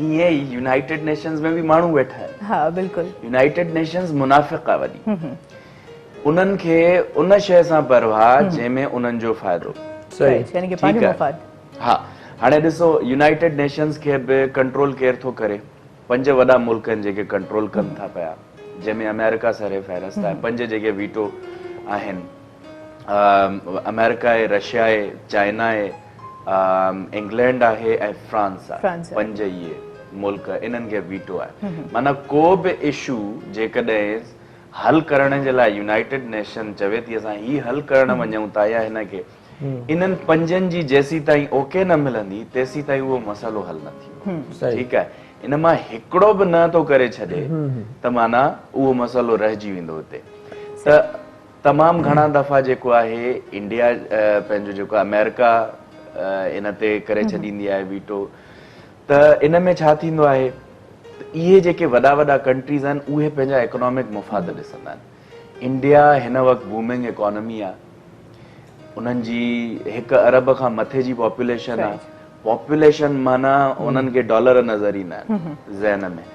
ईअं ई यूनाइटेड नेशंस में बि माण्हू वेठा आहिनि। हा बिल्कुलु, यूनाइटेड नेशंस मुनाफ़िक़ आहे वॾी, उन्हनि खे उन शइ सां परवाह जंहिंमें उन्हनि जो फ़ाइदो। हा, हाणे ॾिसो यूनाइटेड नेशंस खे बि कंट्रोल केरु थो करे? 5 वॾा मुल्क आहिनि जेके कंट्रोल कनि था पिया, जंहिंमें अमेरिका सर फ़हरिस्त आहे। 5 जेके वीटो आहिनि, अमेरिका आहे, रशिया आहे, चाइना आहे, इंग्लैंड आहे ऐं फ्रांस आहे। 5 इहे मुल्क इन्हनि खे वीटो आहे। माना को बि इशू जेकॾहिं हल करण जे लाइ यूनाइटेड नेशन चवे थी असां ही हल करण वञूं था या हिनखे, इन्हनि 5 जी जेसी ताईं ओके न मिलंदी तेसी ताईं उहो मसइलो हल न थींदो। ठीकु आहे, इन मां हिकिड़ो बि न थो करे छॾे त माना उहो मसइलो रहिजी वेंदो हुते। त तमामु घणा दफ़ा जेको आहे इंडिया पंहिंजो जेको अमेरिका इन ते करे छॾींदी आहे वीटो। त इन में छा थींदो आहे, इहे जेके वॾा वॾा कंट्रीज़ आहिनि उहे पंहिंजा इकोनॉमिक मुफ़ाद ॾिसंदा आहिनि। इंडिया हिन वक़्तु बूमिंग इकोनॉमी आहे, उन्हनि जी 1 अरब खां मथे जी पॉपुलेशन आहे। पॉपुलेशन माना उन्हनि खे डॉलर नज़र ईंदा आहिनि ज़हन में।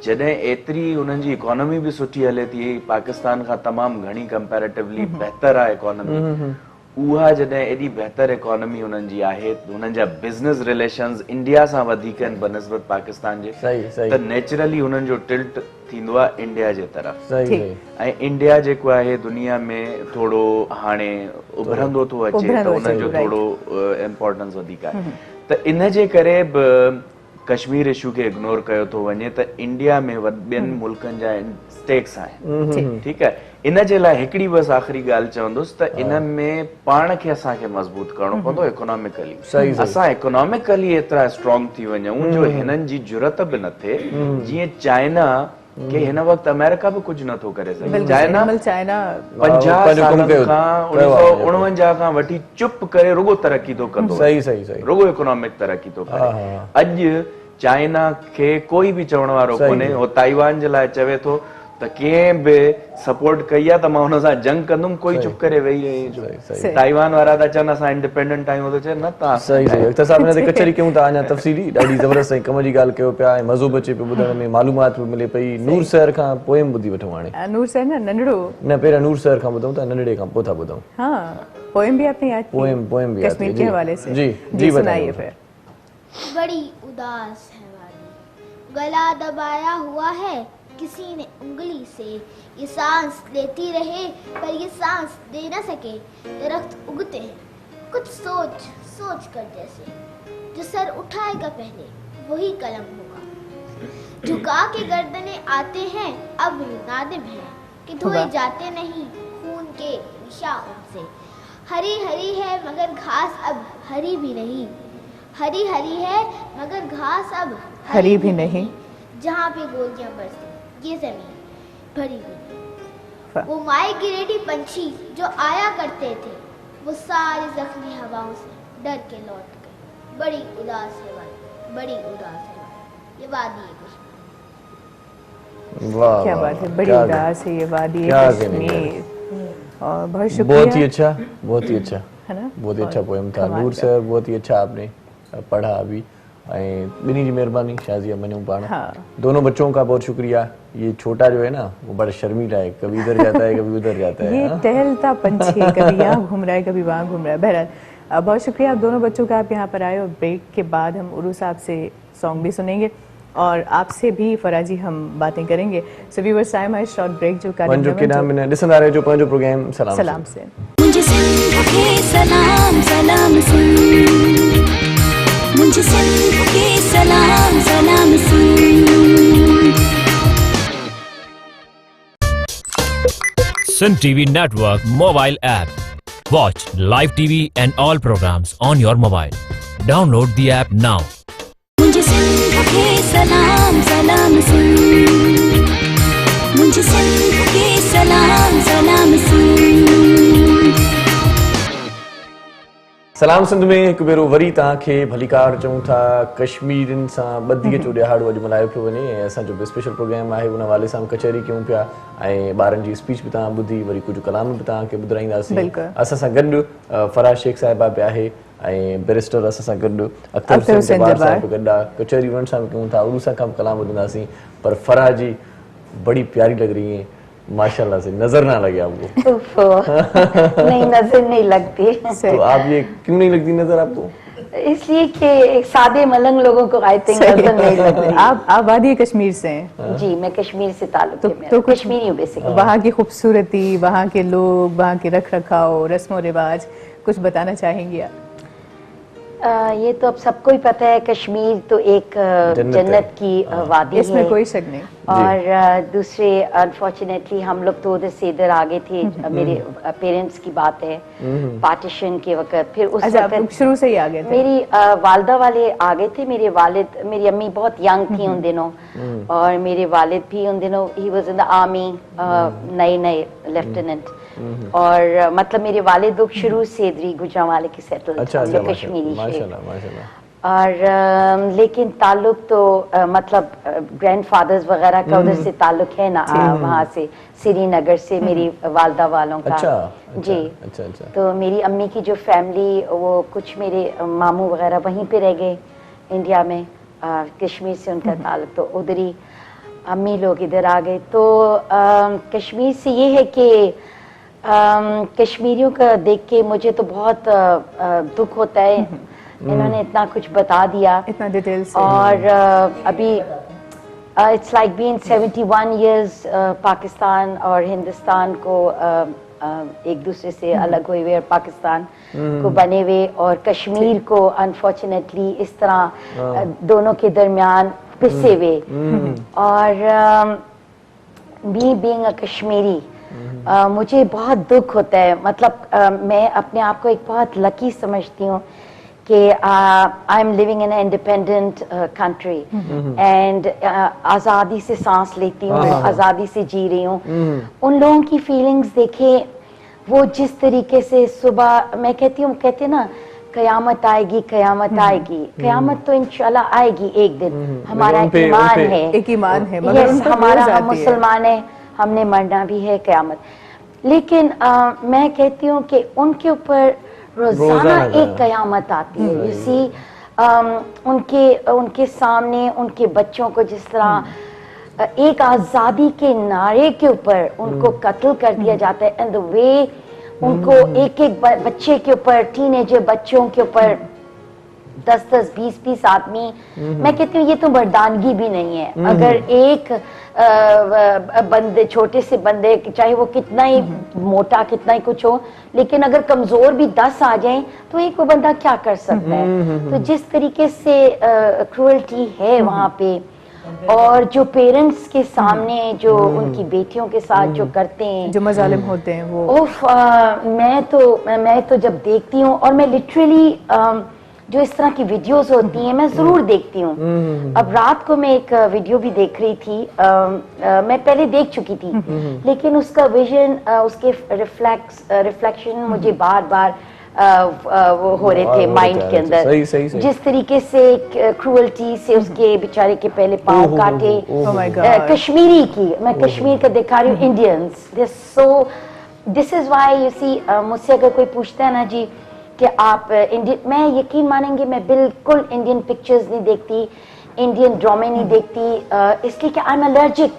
जॾहिं एतिरी उन्हनि जी इकोनॉमी बि सुठी हले थी, पाकिस्तान खां तमामु घणी कंपेरेटिवली बहितर आहे इकोनॉमी, उहा जॾहिं एॾी बहितर इकोनॉमी उन्हनि जी आहे, उन्हनि जा बिज़नेस रिलेशन्स इंडिया सां वधीक आहिनि बनस्बत पाकिस्तान जे, त नेचुरली हुननि जो टिल्ट थींदो आहे इंडिया जे तरफ़। ऐं इंडिया जेको आहे दुनिया में थोरो हाणे उभरंदो थो अचे, त उनजो थोरो इम्पोर्टेंस वधीक आहे। त इन जे करे बि कश्मीर इशू के इग्नोर कयो थो वञे त इंडिया में ॿियनि मुल्कनि जा स्टेक्स आहिनि, ठीकु आहे। इन जे लाइ हिकिड़ी बस आख़िरी ॻाल्हि चवंदुसि त इन में पाण खे असांखे मज़बूत करणो पवंदो इकोनॉमिकली। असां इकोनॉमिकली एतिरा स्ट्रॉन्ग थी वञूं जो हिननि जी ज़रूरत बि न थिए, जीअं चाइना के हिन वक़्तु अमेरिका बि कुझु नथो करे सघे। चाइना 50 सालनि खां 1949 खां वठी चुप करे रुगो तरक़ी थो कंदो, रुगो इकोनॉमिक तरक़ी थो करे। अॼु चाइना खे कोई बि चवण वारो कोन्हे, हो ताइवान जे लाइ चवे थो त कंहिं बि सपोर्ट कई आहे त मां हुन सां जंग कंदुमि, कोई चुप करे वेही रही। ताइवान वारा था चवनि असां इंडिपेंडेंट आहियूं, त चवनि न तव्हां सही अख़्तर साहब हिन ते कचहरी कयूं था अञा तफ़सीली ॾाढी ज़बरदस्त ऐं कम जी ॻाल्हि कयो पिया ऐं मज़ो बि अचे पियो ॿुधण में, मालूमात बि मिले पई। नूर सैर खां पोएम ॿुधी वठूं हाणे। नूर सैर न नंढड़ो न पहिरियों नूर सैर खां ॿुधूं था, नंढड़े खां पोइ था ॿुधूं। हाँ, पोएम भी आपने याद की? पोएम भी याद कश्मीर की, के हवाले से। जी सुनाइए फिर। बड़ी उदास है वादी, गला दबाया हुआ है किसी ने उंगली से, ये सांस लेती रहे पर ये सांस दे न सके। दरख्त उगते हैं कुछ सोच सोच कर जैसे, जो सर उठाएगा पहले वही कलम होगा। झुका के गर्दने आते हैं अब नादिम है कि धोए जाते नहीं खून के निशान उनसे। हरी हरी है मगर घास अब हरी भी नहीं, हरी हरी है मगर घास अब हरी भी नहीं। जहाँ पे गोलियां बरसे ये जमीन भरी भी नहीं। वो माए गिरेडी पंछी जो आया करते थे, वो सारी जख्मी हवाओं से डर के लौट गए। बड़ी उदास है वादी, बड़ी उदास है वादी, ये वादी है कश्मीर। वाह क्या बात है, बड़ी उदास है ये वादी कश्मीर। और बहुत शुक्रिया, बहुत ही अच्छा, बहुत ही अच्छा है ना, बहुत ही अच्छा पोएम था। नूर सैर बहुत ही अच्छा आपने पढ़ा अभी, बिन्नी जी मेहरबानी, शाजिया मनु पाना। हाँ। दोनों बच्चों का बहुत शुक्रिया। ये छोटा जो है ना वो बड़ा शर्मीला है, कभी इधर जाता है कभी उधर जाता है। ये टहलता पंछी कभी यहाँ घूम रहा है कभी वहाँ घूम रहा है। बहरहाल बहुत शुक्रिया आप दोनों बच्चों का, आप यहाँ पर आए। और ब्रेक के बाद हम उर्रू साहब से सॉन्ग भी सुनेंगे और आपसे भी फराजी हम बातें करेंगे। सो व्यूअर्स, टाइम है शॉर्ट ब्रेक जो पंजो के नाम में ॾिसंदा रहे जो पंहिंजो प्रोग्राम सलाम से। मुझे सिंध के सलाम सलाम सुन, मुझे सिंध के सलाम सलाम सुन। Sun TV Network mobile app. Watch live TV and all programs on your mobile. Download the app now. मुझे सिंध के सलाम सलाम सुन, मुझे सिंध के सलाम सलाम सुन। सलाम सिंध में हिकु भेरो वरी तव्हांखे भलीकार चऊं था। कश्मीरनि सां ॿधी अचो ॾियाड़ो अॼु मल्हायो पियो वञे ऐं असांजो बि स्पेशल प्रोग्राम आहे, उन हवाले सां कचहरी कयूं पिया ऐं ॿारनि जी स्पीच बि तव्हां ॿुधी, वरी कुझु कलाम बि तव्हांखे ॿुधाईंदासीं। असां सां गॾु फराज शेख साहिबा बि आहे ऐं बैरिस्टर असां सां गॾु अख्तर हुसैन जब्बार बि गॾु आहे। कचहरी उन्हनि सां बि कयूं था, उर्दू सां कम कलाम ॿुधंदासीं। पर फराज जी बड़ी प्यारी लग रही है माशाल्लाह से, नजर ना लगे आपको? नहीं, नजर नहीं लगती। तो आप ये क्यों नहीं लगती नजर आपको? इसलिए कि सादे मलंग लोगों को आई थिंक नजर नहीं लगती। आप वादी कश्मीर से हैं? जी, मैं कश्मीर से ताल्लुक है मेरा, तो कश्मीरी हूँ बेसिकली। वहाँ की खूबसूरती, वहाँ के लोग, वहाँ के रख रखाव, रस्म और रिवाज कुछ बताना चाहेंगी आप? ये तो अब सबको ही पता है, कश्मीर तो एक जन्नत की वादी है, इसमें कोई शक नहीं। और दूसरे अनफॉर्चुनेटली हम लोग तो उधर से इधर आ गए थे। मेरे पेरेंट्स की बात है, पार्टीशन के वक्त। फिर उस वक्त शुरू से ही आ गए थे? मेरी वालदा वाले आ गए थे। मेरे वालिद, मेरी अम्मी बहुत यंग थी उन दिनों, और मेरे वालिद भी उन दिनों, he was in the army, नए लेफ्टिनेंट। और मतलब मेरे वालिद लोग शुरू से इधर गुजरांवाले के सेटल थे, कश्मीरी से। और लेकिन ताल्लुक तो मतलब ग्रैंडफादर्स वगैरह का उधर से ताल्लुक है ना, वहाँ से श्रीनगर से मेरी वालदा वालों का। जी। तो मेरी अम्मी की जो फैमिली, वो कुछ मेरे मामू वगैरह वहीं पे रह गए इंडिया में। कश्मीर से उनका ताल्लुक, तो उधर ही अम्मी लोग इधर आ गए। तो कश्मीर से ये है कि कश्मीरियों का देख के मुझे तो बहुत दुख होता है। इन्होंने इतना कुछ बता दिया, इतना डिटेल से। और अभी it's like being 71 years Pakistan और हिंदुस्तान को एक दूसरे से अलग हुए हुए और पाकिस्तान को बने हुए, और कश्मीर को अनफॉर्चुनेटली इस तरह दोनों के दरमियान पिसे हुए। और मी बीइंग अ कश्मीरी, मुझे बहुत दुख होता है, मतलब मैं अपने आप को एक बहुत लकी समझती हूँ कि I am living in independent country and आज़ादी से सांस लेती हूँ, आज़ादी से जी रही हूँ। उन लोगों की फीलिंग्स देखे, वो जिस तरीके से सुबह, मैं कहती हूँ, कहते ना कयामत आएगी, कयामत आएगी, कयामत तो इंशाल्लाह आएगी एक दिन, हमारा ईमान है, एक ईमान है, मगर Yes, उन पर हमारा, रोज़ हम आती है। मुसलमान है, हमने मरना भी है, कयामत। लेकिन मैं कहती हूँ कि उनके ऊपर रोजाना एक कयामत आती है। यू सी, उनके सामने उनके बच्चों को जिस तरह एक आज़ादी के नारे के ऊपर उनको कत्ल कर दिया जाता है, एंड द वे उनको एक एक बच्चे के ऊपर, टीनेजर बच्चों के ऊपर 10-10, 20-20 आदमी, मैं कहती हूँ ये तो मर्दानगी भी नहीं है। अगर एक बंदे, छोटे से बंदे, चाहे वो कितना ही मोटा, कितना ही कुछ हो, लेकिन अगर कमजोर भी 10 आ जाएं तो एक वो बंदा क्या कर सकता है। तो जिस तरीके से क्रूअल्टी है वहाँ पे, और जो पेरेंट्स के सामने जो उनकी बेटियों के साथ जो करते हैं, जो मजालिम होते हैं वो, उफ, मैं तो जब देखती हूँ, और मैं लिटरली जो इस तरह की वीडियोस होती हैं मैं जरूर देखती हूँ। अब रात को मैं एक वीडियो भी देख रही थी, मैं पहले देख चुकी थी, लेकिन उसका विजन, उसके रिफ्लेक्शन मुझे बार बार वो हो रहे थे माइंड के अंदर। सही। जिस तरीके से क्रूअल्टी से उसके बेचारे के पहले पाँव काटे, कश्मीरी की, मैं कश्मीर का दिखा रही हूँ, Indians, this is why you see, मुझसे अगर कोई पूछता है ना जी कि आप इंडियन, मैं यकीन मानेंगे मैं बिल्कुल इंडियन पिक्चर्स नहीं देखती, इंडियन ड्रामे नहीं देखती, इसलिए कि आई एम एलर्जिक।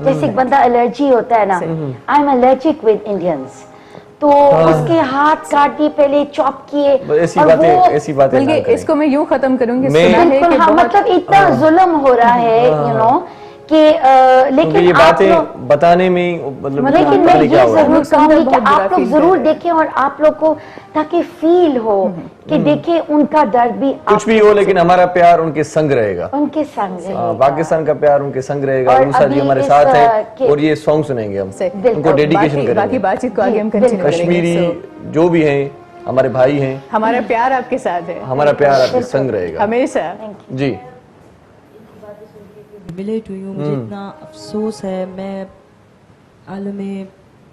जैसे एक बंदा एलर्जी होता है ना, I am allergic with Indians. तो उसके हाथ काट दिए, पहले चॉप किए, ऐसी बातें बल्कि इसको मैं यूं खत्म करूंगी, बिल्कुल, हाँ, मतलब इतना जुल्म हो रहा है, यू नो, कि लेकिन ये आप बातें बताने में, मतलब लेकिन मैं ये जरूर कहूंगी कि आप लोग जरूर देखें, और आप लोग को ताकि फील हो कि देखें उनका दर्द भी, कुछ भी हो, लेकिन हमारा प्यार उनके संग रहेगा, उनके संग रहेगा। पाकिस्तान का प्यार उनके संग रहेगा। रूसा जी हमारे साथ है, और ये सॉन्ग सुनेंगे हम, उनको डेडिकेशन करेंगे। बाकी बातचीत को आगे हम कंटिन्यू करेंगे। कश्मीरी जो भी हैं, हमारे भाई हैं, हमारा प्यार आपके साथ है, हमारा प्यार आपके संग रहेगा हमेशा जी। मिले टू यू, मुझे इतना अफसोस है, मैं आलमे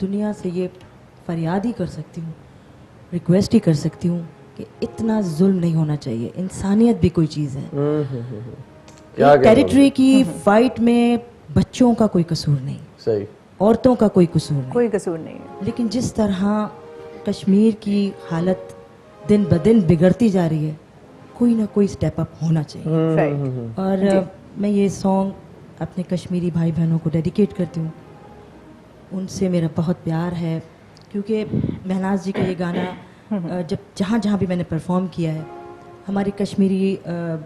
दुनिया से ये फरियाद ही कर सकती हूँ, रिक्वेस्ट ही कर सकती हूँ कि इतना जुल्म नहीं होना चाहिए। इंसानियत भी कोई चीज़ है। टेरिटरी की फाइट में बच्चों का कोई कसूर नहीं, सही, औरतों का कोई कसूर नहीं, कोई कसूर नहीं है। लेकिन जिस तरह कश्मीर की हालत दिन ब दिन बिगड़ती जा रही है, कोई ना कोई स्टेप अप होना चाहिए। राइट। और मैं ये सॉन्ग अपने कश्मीरी भाई बहनों को डेडिकेट करती हूँ, उनसे मेरा बहुत प्यार है, क्योंकि महनाज जी का ये गाना जब जहाँ भी मैंने परफॉर्म किया है, हमारे कश्मीरी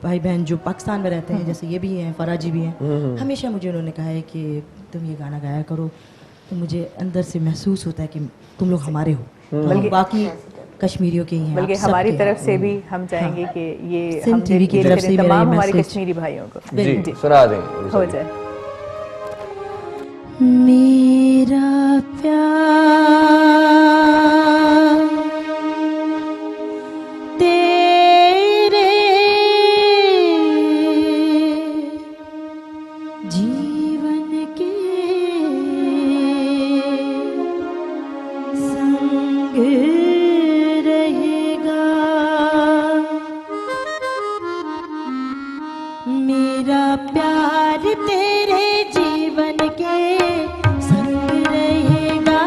भाई बहन जो पाकिस्तान में रहते हैं, जैसे ये भी हैं, फराजी भी हैं, हमेशा मुझे उन्होंने कहा है कि तुम ये गाना गाया करो, तो मुझे अंदर से महसूस होता है कि तुम लोग हमारे हो, बल्कि बाकी कश्मीरियों के ही हैं। बल्कि हमारी तरफ से भी हम चाहेंगे कि ये हम टीवी की तरफ से तमाम हमारे कश्मीरी भाइयों को जी सुना दें, हो जाए। मेरा प्यार तेरे जीवन के संग रहेगा, मेरा प्यार तेरे जीवन के संग रहेगा,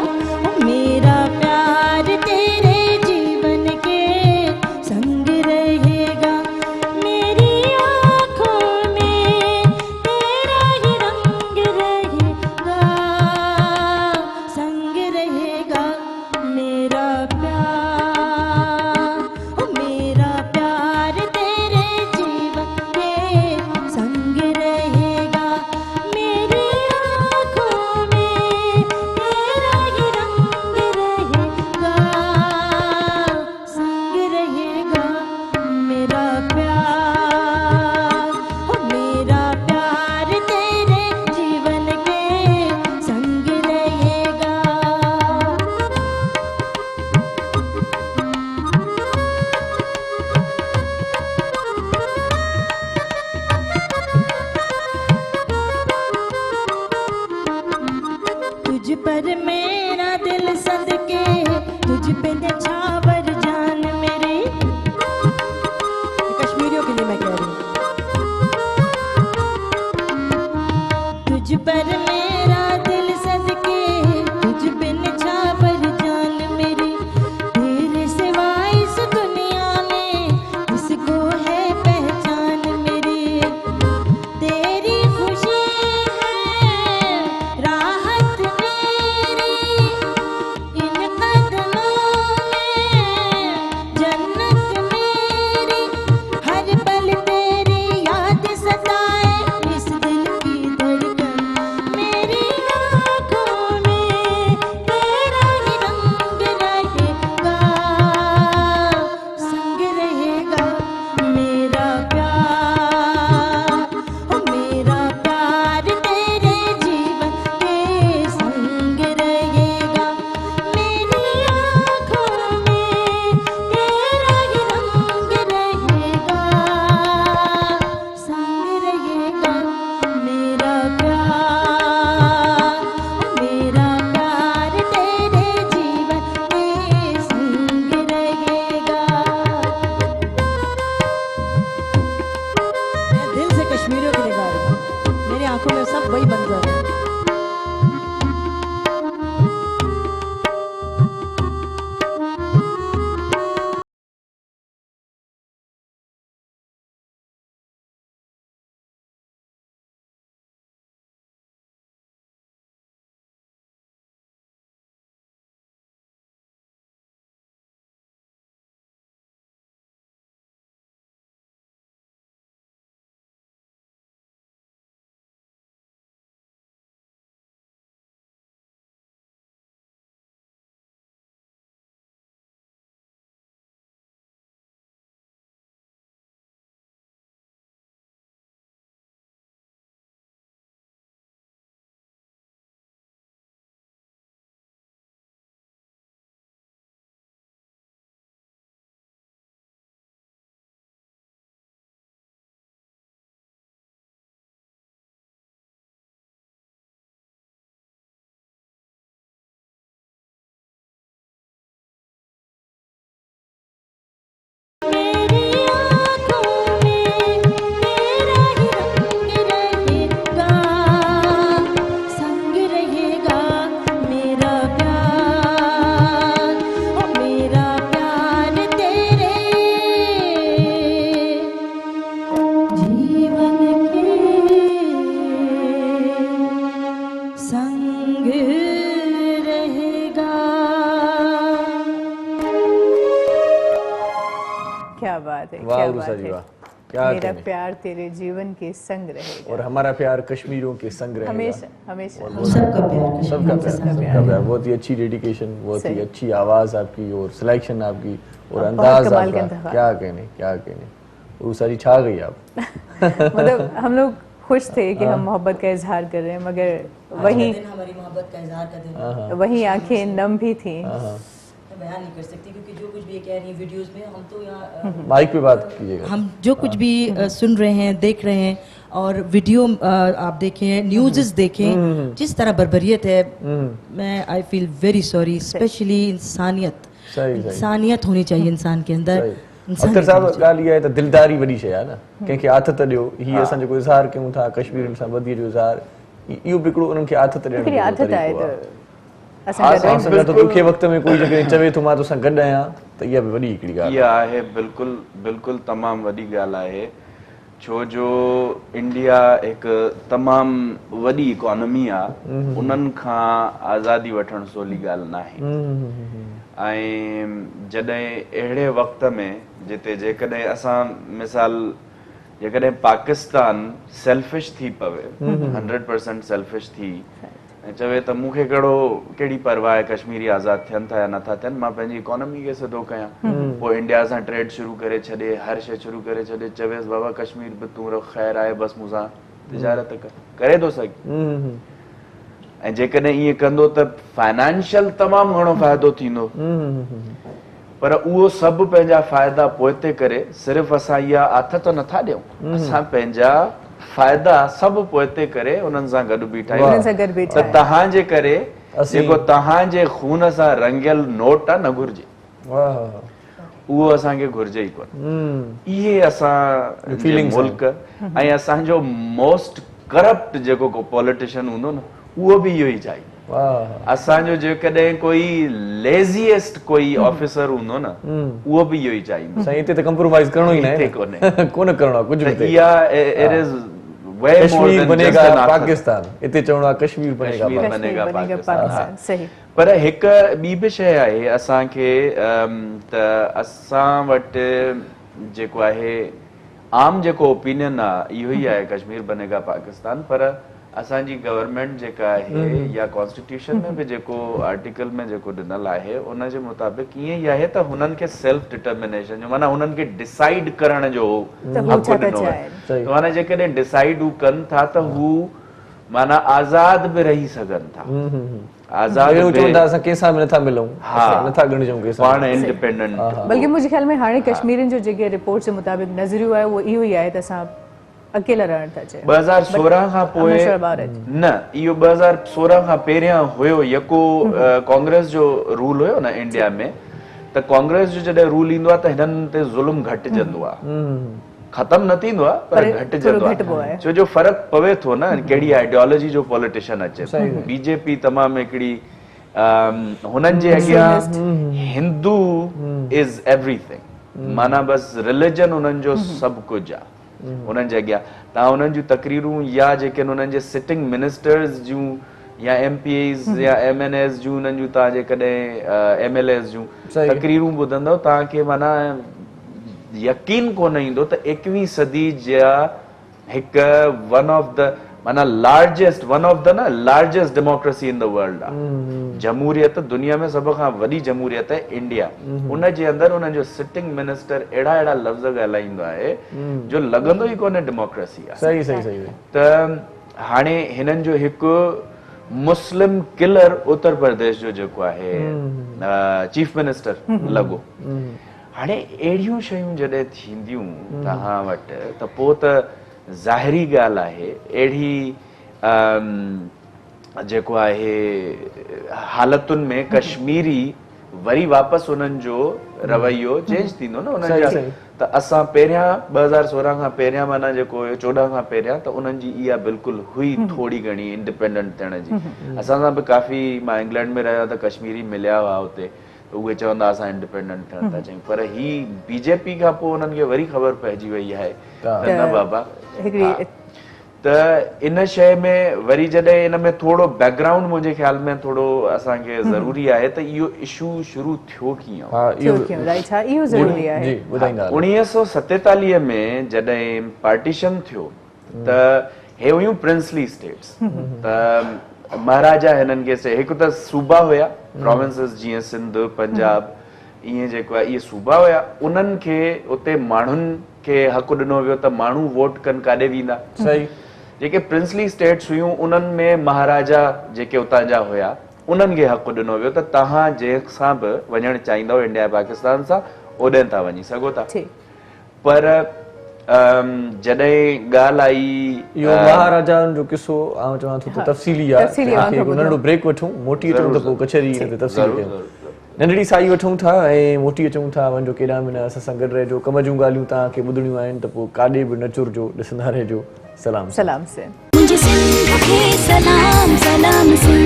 क्या बात है, वाह क्या उरुसा बात जी है। वाह, क्या मेरा कहने। प्यार तेरे जीवन के संग रहेगा, और हमारा प्यार कश्मीरियों के संग रहेगा। हमेशा हमेशा। हम सबका प्यार सबका कश्मीर प्यार, सबका प्यार। बहुत ही अच्छी डेडिकेशन, बहुत ही सही। अच्छी आवाज़ आपकी और सिलेक्शन आपकी और बहुत अंदाज कमाल का आपका, इंतखाब। क्या कहने, क्या कहने। उरुसा जी छा गई आप। मतलब हम लोग खुश थे कि हम मोहब्बत का इजहार कर रहे हैं, मगर वहीं दिन हमारी मोहब्बत का इजहार का दिन है। वहीं आंखें नम भी थी। मैं बयान नहीं कर सकती क्योंकि जो कुछ भी ये कह रही हैं वीडियोस में, हम तो यहाँ माइक पे बात कीजिएगा। हम जो कुछ भी सुन रहे हैं, देख रहे हैं, और वीडियो आप देखें, न्यूज़ देखें, जिस तरह बर्बरियत है, मैं I feel very sorry. Specially इंसानियत, सही सही इंसानियत होनी चाहिए इंसान के अंदर। सही। इंसानियत अख्तर साहब होनी चाहिए। ॻाल्हि इहा आहे त दिलदारी वॾी शइ आहे न, कंहिंखे आथत ॾियो। हीअ असां जेको इज़हार कयूं था कश्मीरियुनि सां ॿधी जो इज़हार, इहो बि हिकिड़ो उन्हनि खे आथत ॾियण हिकिड़ी जो आदत आहे तरीक़ो त आहे। असां हा, गॾु सां आहियूं। गॾु ॾुखे वक़्त में कोई जॾहिं चवे थो मां तोसां गॾु आहियां, त इहा बि वॾी हिकिड़ी ॻाल्हि इहा आहे बिल्कुलु बिल्कुलु तमामु वॾी ॻाल्हि आहे, छो जो इंडिया हिकु तमामु वॾी इकोनॉमी आहे, उन्हनि खां आज़ादी वठणु सवली ॻाल्हि न आहे। ऐं जॾहिं अहिड़े वक़्त में जिते जेकॾहिं असां मिसाल जेकॾहिं पाकिस्तान सेल्फिश थी पवे, 100% सेल्फिश थी ऐं चवे त मूंखे कहिड़ी परवाह आहे कश्मीरी आज़ादु थियनि था या नथा थियनि, मां पंहिंजी इकोनॉमी खे सिधो कयां, पोइ इंडिया सां ट्रेड शुरू करे छॾे, हर शइ शुरू करे छॾे, चवेसि बाबा कश्मीर बि तूं ख़ैरु आहे, बसि मूंसां तिजारत करे थो सघे। ऐं जेकॾहिं ईअं कंदो त फाइनेंशियल तमामु घणो फ़ाइदो थींदो, पर उहो सभु पंहिंजा फ़ाइदा पोइते करे सिर्फ़ु असां इहा आथत नथा ॾियूं, असां पंहिंजा फ़ाइदा सभु पोइते करे उन्हनि सां गॾु बीठा उन्हनि सां गॾु आहियूं। बीठा त तव्हांजे करे जेको तव्हांजे खून सां रंगियल नोट आहे न घुरिजे, उहो असांखे घुरिजे ई कोन। इहे असां मुल्क ऐं असांजो मोस्ट करप्ट जेको को पॉलिटिशियन हूंदो न, उहो बि इहो ई चाहींदो। असांजो जेकॾहिं कोई लेज़ीएस्ट कोई ऑफिसर हूंदो न, उहो बि इहो ई चाहींदो। साईं हिते त कंप्रोमाइज करणो ई न आहे, कोन करणो आहे कुझु बि। कश्मीर बनेगा पाकिस्तान, हिते चवणो आहे कश्मीर बनेगा पाकिस्तान। सही। पर हिकु ॿी बि शइ आहे असांखे, त असां वटि जेको आहे आम जेको ओपिनियन आहे इहो ई आहे कश्मीर बनेगा पाकिस्तान, पर असांजी गवर्नमेंट जेका आहे या कॉन्स्टिट्यूशन में बि जेको आर्टिकल में जेको ॾिनल आहे उनजे मुताबिक़ ईअं ई आहे त हुननि खे सेल्फ डिटर्मिनेशन जो माना हुननि खे डिसाइड करण जो हक़ ॾिनो आहे। माना जेकॾहिं डिसाइड हू कनि था त हू माना आज़ाद बि रही सघनि था, आज़ाद असां कंहिंसां बि नथा मिलूं, नथा ॻणिजूं कंहिंसां, पाण इंडिपेंडेंट। बल्कि मुंहिंजे ख्याल में हाणे कश्मीरियुनि जो जेके रिपोर्ट जे मुताबिक़ नज़रियो आहे उहो इहो ई आहे त असां अकेला रहण था चाहियूं। 2016 खां पोइ न, इहो 2016 खां पहिरियां हुयो यको कांग्रेस जो रूल हुयो न इंडिया में, त कांग्रेस जो जॾहिं रूल ईंदो आहे त हिननि ते ज़ुल्म घटिजंदो आहे, ख़तम न थींदो आहे पर घटिजंदो आहे, छो जो फ़र्क़ु पवे थो न कहिड़ी आइडियोलॉजी जो पॉलिटिशियन अचे। बीजेपी तमामु हिकिड़ी हुननि जे अॻियां हिंदू इज़ एवरीथिंग, माना बसि रिलीजन हुननि जो सभु कुझु आहे उन्हनि जे अॻियां। तव्हां उन्हनि जूं तकरीरूं या जेके उन्हनि जे सिटिंग मिनिस्टर्स जूं या MPs या MNAs जूं उन्हनि जूं तव्हां जेकॾहिं MLAs जूं तकरीरूं ॿुधंदव तव्हांखे माना यकीन कोन ईंदो त 21वीं सदी जा हिकु one of the largest democracy in the world आहे। जमहूरियत दुनिया में सभ खां वॾी जमहूरियत आहे इंडिया, उन जे अंदरि उन्हनि जो सिटिंग मिनिस्टर अहिड़ा लफ़्ज़ ॻाल्हाईंदो आहे जो लॻंदो ई कोन्हे डेमोक्रेसी आहे। सही सही सही। त हाणे हिननि जो हिकु मुस्लिम किलर उत्तर प्रदेश जो जेको आहे चीफ मिनिस्टर लॻो। हाणे अहिड़ियूं शयूं जॾहिं थींदियूं तव्हां वटि त पोइ त ज़ाहिरी ॻाल्हि आहे अहिड़ी जेको आहे हालतुनि में कश्मीरी वरी वापसि उन्हनि जो रवैयो चेंज थींदो न उन्हनि जा। त असां पहिरियां 2016 खां पहिरियां माना जेको हुयो 14 खां पहिरियां त उन्हनि जी इहा बिल्कुलु हुई थोरी घणी इंडिपेंडेंट थियण जी। असां सां बि काफ़ी, मां इंग्लैंड में रहिया त कश्मीरी मिलिया हुआ हुते, त उहे चवंदा असां इंडिपेंडेंट थियण था चाहियूं, पर ही BJP खां पोइ उन्हनि खे वरी ख़बर पइजी वई आहे त न बाबा। त इन शइ में वरी जॾहिं इन में थोरो बैकग्राउंड मुंहिंजे ख्याल में थोरो असांखे ज़रूरी आहे त इहो इशू शुरू थियो कीअं हा थियो क्यों राइट हा इहो ज़रूरी आहे जी ॿुधाईंदा 1947 में जॾहिं पार्टीशन थियो त हे हुयूं प्रिंसली स्टेट्स त महाराजा हिननि खे हिकु त सूबा हुया प्रोविंसेस जीअं सिंध पंजाब ईअं जेको आहे इहे सूबा हुया उन्हनि खे उते माण्हुनि खे हक़ु ॾिनो वियो त माण्हू वोट कनि काॾे वेंदा सही जेके प्रिंसली स्टेट्स हुयूं उन्हनि में महाराजा जेके उतां जा हुया उन्हनि खे हक़ु ॾिनो वियो त तव्हां जंहिंसां बि वञणु चाहींदव इंडिया पाकिस्तान सां ओॾे तव्हां वञी सघो था पर जॾहिं ॻाल्हि आई इहो महाराजाउनि जो किस्सो आउं चवां थो त तफ़सीली आहे नंढो ब्रेक वठूं मोटी अचूं त पोइ कचहरी ते तफ़सील कयूं नंढड़ी साई वठूं था ऐं मोटी अचूं था वञो केॾांहुं बि न असां सां गॾु रहिजो कम जूं ॻाल्हियूं तव्हांखे ॿुधणियूं आहिनि त पोइ काॾे बि न चुरिजो ॾिसंदा रहिजो सलाम सलाम से मुझे सिंध के सलाम सलाम सुन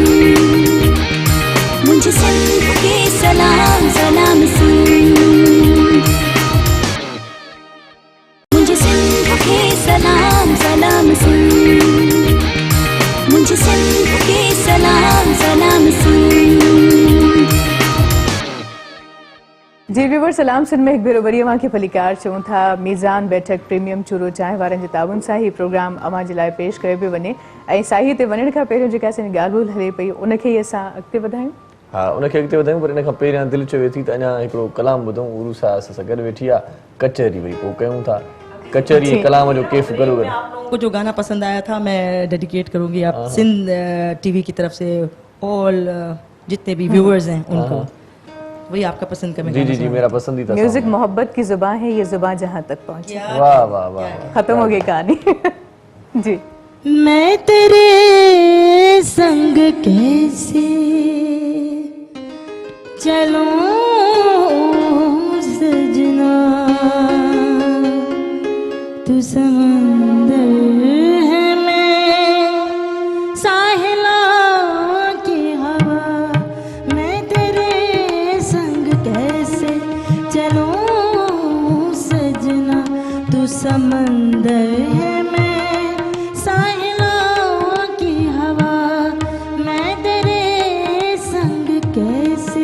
मुझे सिंध के सलाम सलाम सुन मुझे सिंध के सलाम सलाम सुन मुझे सिंध के सलाम सलाम सुन जी व्यूवर सलाम सिंध में एक भेरो वरी अवां खे फलीकार चऊं था मीज़ान बैठक प्रीमियम चूरो चांहि वारनि जे ताउन सां ही प्रोग्राम अवां जे लाइ पेश कयो पियो वञे ऐं साही ते वञण खां पहिरियों जेका असांजी ॻाल्हि ॿोल हले पई उनखे ई असां अॻिते वधायूं हा उनखे अॻिते वधायूं पर इन खां पहिरियां दिलि चवे थी त अञा हिकिड़ो कलाम ॿुधूं उरूसा असां सां गॾु वेठी आहे कचहरी वरी पोइ कयूं था कचहरी ऐं कलाम जो केफ करो को जो गाना पसंद आया था मैं डेडिकेट करूंगी आप सिंध टीवी की तरफ से ऑल जितने भी व्यूअर्स हैं उनको वही आपका पसंद का मैं जी जी मेरा पसंदीदा म्यूजिक मोहब्बत की जुबान है ये जुबान जहां तक पहुंचे वाह वाह वाह खत्म हो गई कहानी जी मैं तेरे संग कैसे चलूं सजना तू समंदर है मैं साहिला की हवा मैं तेरे संग कैसे चलूं सजना तू समंदर है मैं साहिला की हवा मैं तेरे संग कैसे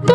तो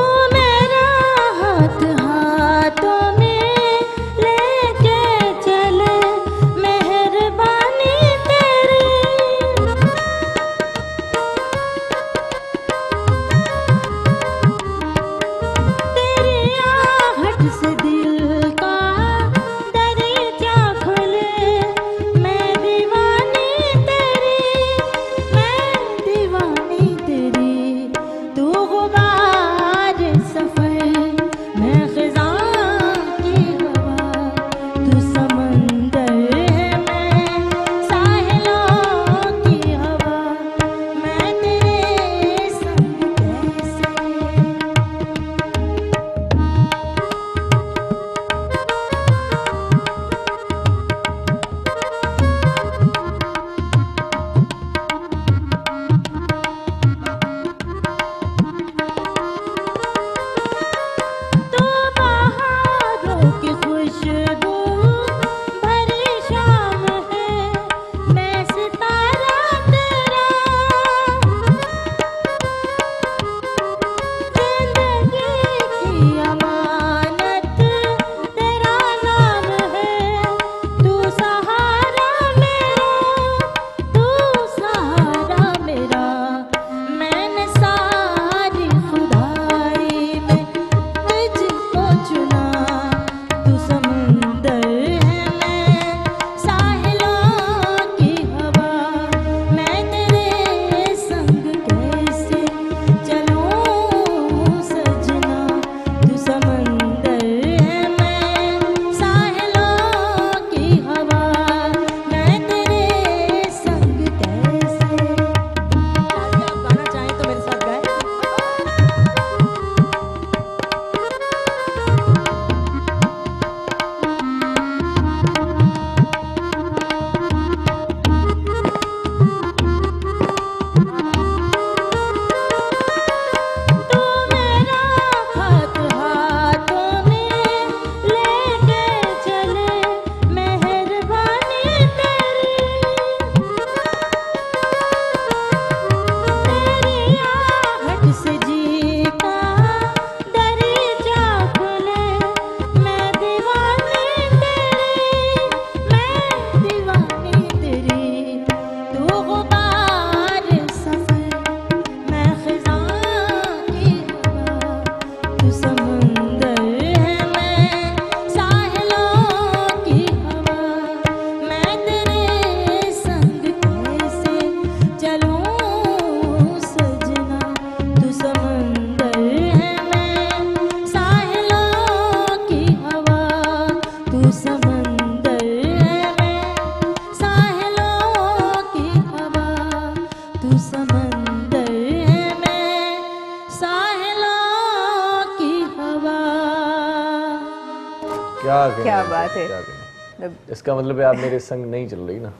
क्या बात है। इसका मतलब है आप मेरे संग नहीं चल रही ना।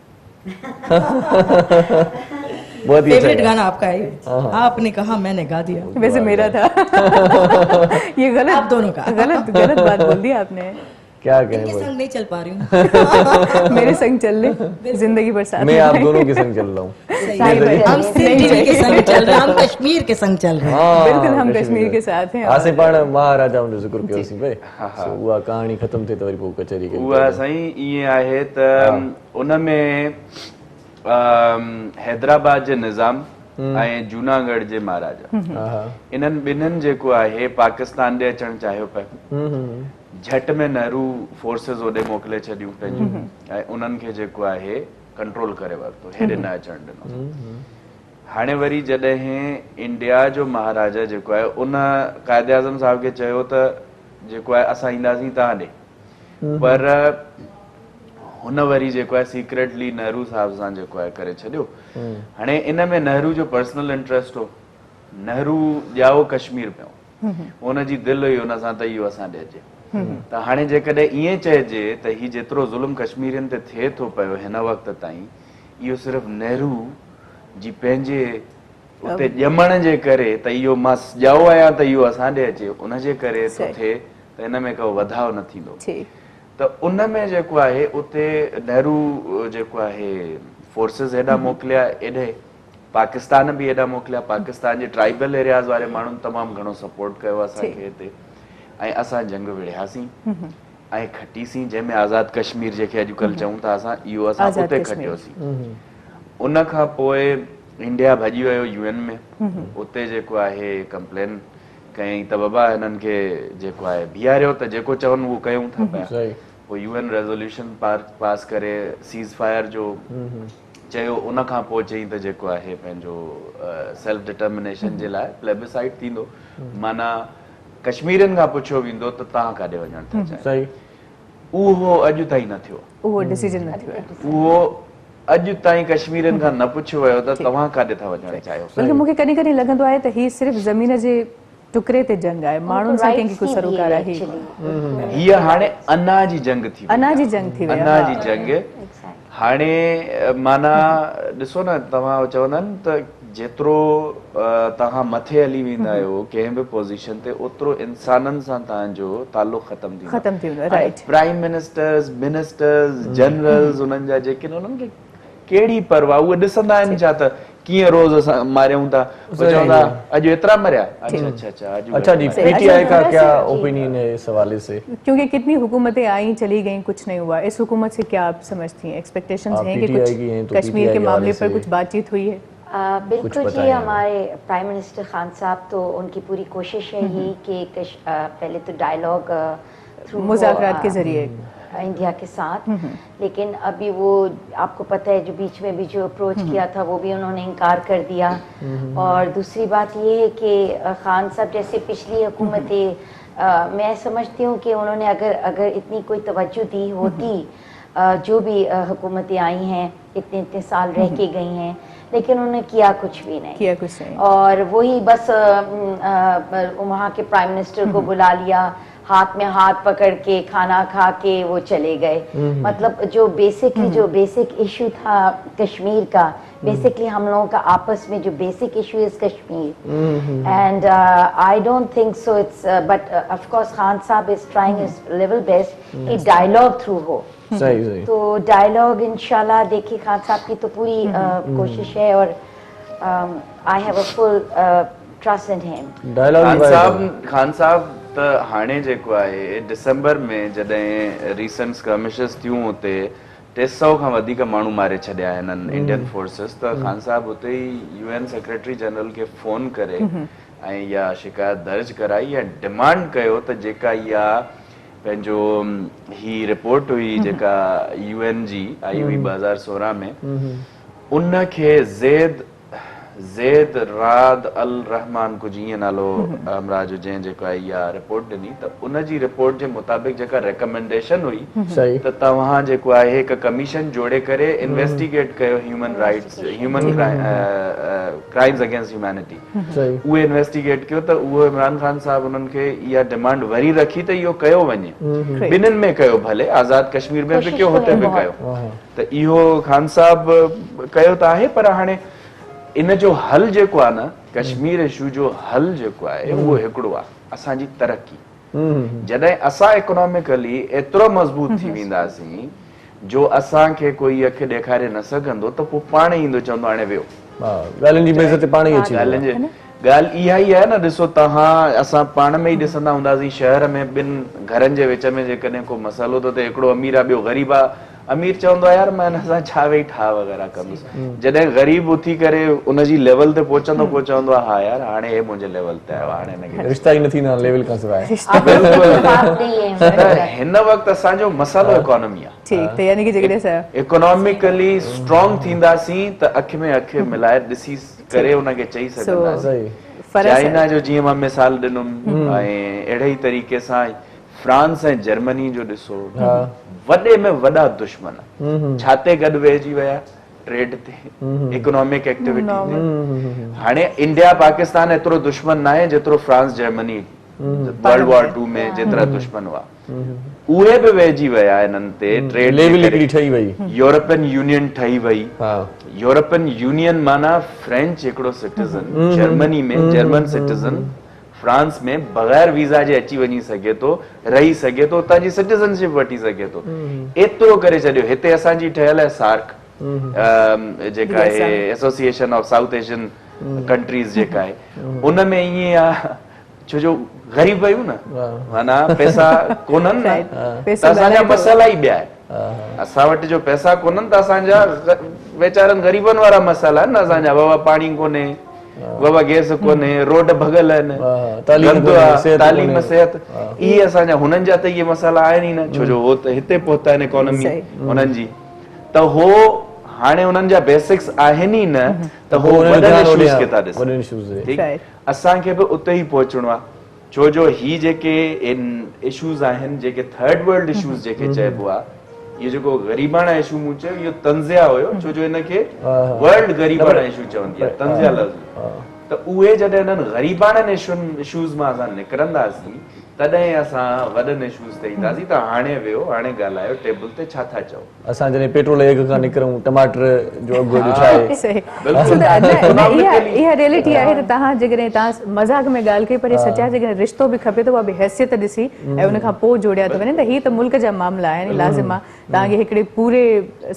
बहुत ही फेवरेट गाना आपका है, आपने कहा मैंने गा दिया। वैसे मेरा था। ये गलत, आप दोनों का गलत बात बोल दी आपने। क्या इनके कहें, संग नहीं चल पा रही हूँ। मेरे संग चल ले, जिंदगी भर साथ मैं आप दोनों के संग चल रहा हूँ। हम सिर्फ टीवी के संग चल रहे हैं, हम कश्मीर के संग चल रहे हैं। बिल्कुल हम कश्मीर के साथ हैं। आसे पाण महाराजा जो ज़िक्र कयोसीं भाई, सो उहा कहानी ख़त्म थिए त वरी पोइ कचहरी कई। उहा साईं ईअं आहे त उन में हैदराबाद जे निज़ाम ऐं जूनागढ़ जे महाराजा इन्हनि ॿिन्हिनि जेको आहे पाकिस्तान ॾे अचणु चाहियो पिया। झट में नेहरू फोर्सिस होॾे मोकिले छॾियूं पंहिंजूं ऐं उन्हनि खे जेको आहे कंट्रोल करे वरितो, हेॾे न अचणु ॾिनो। हाणे वरी जॾहिं इंडिया जो महाराजा जेको आहे उन कायदे आज़म साहिब खे चयो त जेको आहे असां ईंदासीं तव्हां ॾे, पर हुन वरी जेको आहे सीक्रेटली नेहरू साहिब सां जेको आहे करे छॾियो। हाणे इन में नेहरू जो पर्सनल इंट्रस्ट हो, नेहरू ॼाओ कश्मीर पियो, हुनजी दिलि हुई हुन सां त इहो असां ॾे अचे। त हाणे जेकॾहिं ईअं चइजे त ही जेतिरो ज़ुल्म कश्मीरियुनि ते थिए थो पियो हिन वक़्त ताईं, इहो सिर्फ़ु नेहरू जी पंहिंजे उते ॼमण जे करे त इहो मां ॼाओ आहियां त इहो असां ॾे अचे, उनजे करे थो थिए त हिन में को वधाउ न थींदो। त उन में जेको आहे उते नेहरू जेको आहे फोर्सिस हेॾा मोकिलिया, एॾे पाकिस्तान बि हेॾा मोकिलिया। पाकिस्तान जे ट्राइबल एरियाज़ वारे माण्हुनि तमामु घणो सपोर्ट कयो असांखे हिते, ऐं असां जंग विड़ियासीं ऐं खटीसीं, जंहिंमें आज़ाद कश्मीर जेके अॼुकल्ह चऊं था असां, इहो असां उते खटियोसीं। उन खां पोइ इंडिया भॼी वियो यूएन में, उते जेको आहे कंप्लेन कयईं त बाबा हिननि खे जेको आहे बीहारियो त जेको चवनि उहो कयूं था पिया। पोइ यूएन रेज़ोल्यूशन पास करे सीज़ फायर जो चयो, उन खां पोइ चयईं त जेको आहे पंहिंजो सेल्फ डिटर्मिनेशन जे लाइ प्लेबिसाइड थींदो, माना कश्मीरियुनि खां पुछियो वेंदो त तव्हां काॾे वञणु था चाहियो। उहो अॼु ताईं न थियो, उहो डिसीजन न थियो, उहो अॼु ताईं कश्मीरियुनि खां न पुछियो वियो त तव्हां काॾे था वञणु चाहियो। बल्कि मूंखे कॾहिं कॾहिं लॻंदो आहे त ही सिर्फ़ु ज़मीन जे टुकड़े ते जंग आहे, माण्हुनि सां कंहिंखे कुझु सरोकार आहे। हीअ हाणे अना जी जंग थी, अना जी जंग थी वई, अना जी जंग। हाणे माना ॾिसो न, तव्हां चवंदा आहिनि त जेतिरो तव्हां मथे हली वेंदा आहियो कंहिं बि पोज़ीशन ते, ओतिरो इंसाननि सां तव्हांजो ताल्लुक़ ख़तम थींदो। प्राइम मिनिस्टर्स, मिनिस्टर्स, जनरल्स, उन्हनि जा जेके उन्हनि खे कहिड़ी परवाह, उहे ॾिसंदा आहिनि छा त कीअं रोज़ असां मारियूं था, चवंदा अॼु एतिरा मरिया। अच्छा जी, पीटीआई का क्या ओपिनियन है इस हवाले से? क्योंकि कितनी हुकूमतें आई चली गईं, कुछ नहीं हुआ, इस हुकूमत से क्या आप समझती हैं? एक्सपेक्टेशंस हैं कि कुछ कश्मीर के मामले पर कुछ बातचीत हुई है? बिल्कुल जी, हमारे प्राइम मिनिस्टर खान साहब तो उनकी पूरी कोशिश है यही कि पहले तो डायलॉग थ्रू मुज़ाकरात के जरिए इंडिया के साथ, लेकिन अभी वो आपको पता है जो बीच में भी जो अप्रोच किया था वो भी उन्होंने इनकार कर दिया। और दूसरी बात ये है कि खान साहब जैसे पिछली हुकूमतें, मैं समझती हूँ कि उन्होंने अगर इतनी कोई तवज्जो दी होती, जो भी हुकूमतें आई हैं इतने साल रह के गई हैं, लेकिन उन्होंने किया कुछ भी नहीं। और वही बस वहाँ के प्राइम मिनिस्टर को बुला लिया, हाथ में हाथ पकड़ के खाना खा के वो चले गए। मतलब जो बेसिक इशू था कश्मीर का, बेसिकली हम लोगों का आपस में जो basic issue is Kashmir, and I don't think so it's, but of course Khan sahab is trying his level best कि डायलॉग थ्रू हो। सही। तो डायलॉग इंशाल्लाह, देखिए खान साहब की तो पूरी कोशिश है, और I have a full trust in him. Khan साहब त हाणे जेको आहे दिसंबर में जॾहिं रीसेंट स्कर्मिशेस थियूं हुते 300 खां वधीक माण्हू मारे छॾिया हिननि इंडियन फोर्सिस, त खान साहब हुते ई यूएन सेक्रेटरी जनरल खे फ़ोन करे ऐं इहा शिकायत दर्ज कराई ऐं डिमांड कयो त जेका इहा पंहिंजो ही रिपोर्ट हुई जेका यूएन जी आई हुई 2016 में, उन खे ज़ैद ज़ैद राद अल रहमान को जीअं नालो हमरा जो जंहिं जेको आहे इहा रिपोर्ट ॾिनी त उन जी रिपोर्ट जे मुताबिक़ जेका रिकमेंडेशन हुई सही त तव्हां जेको आहे हिकु कमीशन जोड़े करे इन्वेस्टिगेट कयो human rights human crimes against humanity सही उहे इन्वेस्टिगेट कयो त उहो इमरान ख़ान साहब उन्हनि खे इहा डिमांड वरी रखी त इहो कयो वञे ॿिन्हिनि में कयो भले आज़ाद कश्मीर में बि कयो हुते बि कयो त इहो ख़ान साहब कयो त आहे पर हाणे इन जो हल जेको आहे न कश्मीर इशू जो हल जेको आहे उहो हिकिड़ो आहे असांजी तरक़ी जॾहिं असां इकोनॉमिकली एतिरो मज़बूत थी वेंदासीं जो असांखे कोई अखि ॾेखारे न सघंदो त पोइ पाण ईंदो चवंदो हाणे वियो ॻाल्हियुनि जी बेइज़ती पाण ई अची ॻाल्हि इहा ई आहे न ॾिसो तव्हां असां पाण में ई ॾिसंदा हूंदासीं शहर में ॿिनि घरनि जे विच में जेकॾहिं को मसइलो थो थिए हिकिड़ो अमीर आहे ॿियो ग़रीब आहे अमीर चवंदो आहे यार मां हिन सां छा वेही ठा वग़ैरह कंदुसि जॾहिं ग़रीब उथी करे उनजी लेवल ते पहुचंदो पोइ चवंदो आहे हा यार हाणे हे मुंहिंजे लेवल ते आयो हाणे हिनखे रिश्ता ई न थींदा लेवल खां सवाइ हिन वक़्तु असांजो मसालो इकोनॉमी आहे ठीक त यानी कि जेकॾहिं असां इकोनॉमिकली स्ट्रॉन्ग थींदासीं त अखि में अखि मिलाए ॾिसी करे उनखे चई सघंदासीं चाइना जो जीअं मां मिसाल ॾिनुमि ऐं अहिड़े ई तरीक़े सां फ्रांस ऐं जर्मनी जो ॾिसो वॾे में वॾा दुश्मन छाते गॾु वेहिजी विया ट्रेड ते इकोनॉमिक एक्टिविटी ते हाणे इंडिया पाकिस्तान एतिरो दुश्मन न आहे जेतिरो फ्रांस जर्मनी वर्ल्ड वॉर 2 में जेतिरा दुश्मन हुआ उहे बि वेहिजी विया हिननि ते ट्रेड लेवल ठही वई यूरोपियन यूनियन ठही वई यूरोपियन यूनियन माना फ्रेंच हिकिड़ो सिटीज़न जर्मनी में जर्मन सिटीज़न फ्रांस में बगैर वीज़ा जे अची वञी सघे थो रही सघे थो उतां जी सिटीज़नशिप वठी सघे थो एतिरो करे छॾियो हिते असांजी ठहियल आहे सार्क जेका आहे association of south Asian countries जेका आहे उन में ईअं आहे छो जो ग़रीब आहियूं न माना पैसा कोन्हनि न त असांजा मसाला ई ॿिया आहिनि असां वटि जो पैसा कोन्हनि त असांजा वेचारनि ग़रीबनि वारा मसाला आहिनि न असांजा बाबा पाणी कोन्हे बाबा गैस कोन्हे रोड भॻल आहिनि तालीम सिहत इहे असांजा हुननि जा त इहे मसाला आहिनि ई न छो जो हो त हिते पहुता आहिनि इकोनॉमी हुननि जी त हो हाणे हुननि जा बेसिक्स आहिनि ई न त हो वॾनि इशूज़ खे था ॾिसनि असांखे बि उते ई पहुचणो आहे छो जो ही जेके इशूज़ आहिनि जेके थर्ड वर्ल्ड इशूज़ जेके चइबो आहे इहो जेको ग़रीबाना इशू मूं चयो इहो तंज़िया हुयो छो जो हिनखे वर्ल्ड ग़रीबाना इशू चवंदी आहे तंज़िया लफ़्ज़ त उहे जॾहिं हिननि ग़रीबाननि इशूज़ मां असां निकिरंदासीं तॾहिं असां वॾनि इशूज़ ते ईंदासीं त हाणे वियो हाणे ॻाल्हायो टेबल ते छा था चओ असां जॾहिं पेट्रोल अघ खां निकिरूं टमाटर जो अघु छा आहे इहा रियलिटी आहे त तव्हां जेकॾहिं तव्हां मज़ाक में ॻाल्हि कई पर सचा जेकॾहिं रिश्तो बि खपे त उहा बि हैसियत ॾिसी ऐं उन खां पोइ जोड़िया थो वञे त हीअ त मुल्क जा मामला आहिनि लाज़िम आहे तव्हांखे हिकिड़े पूरे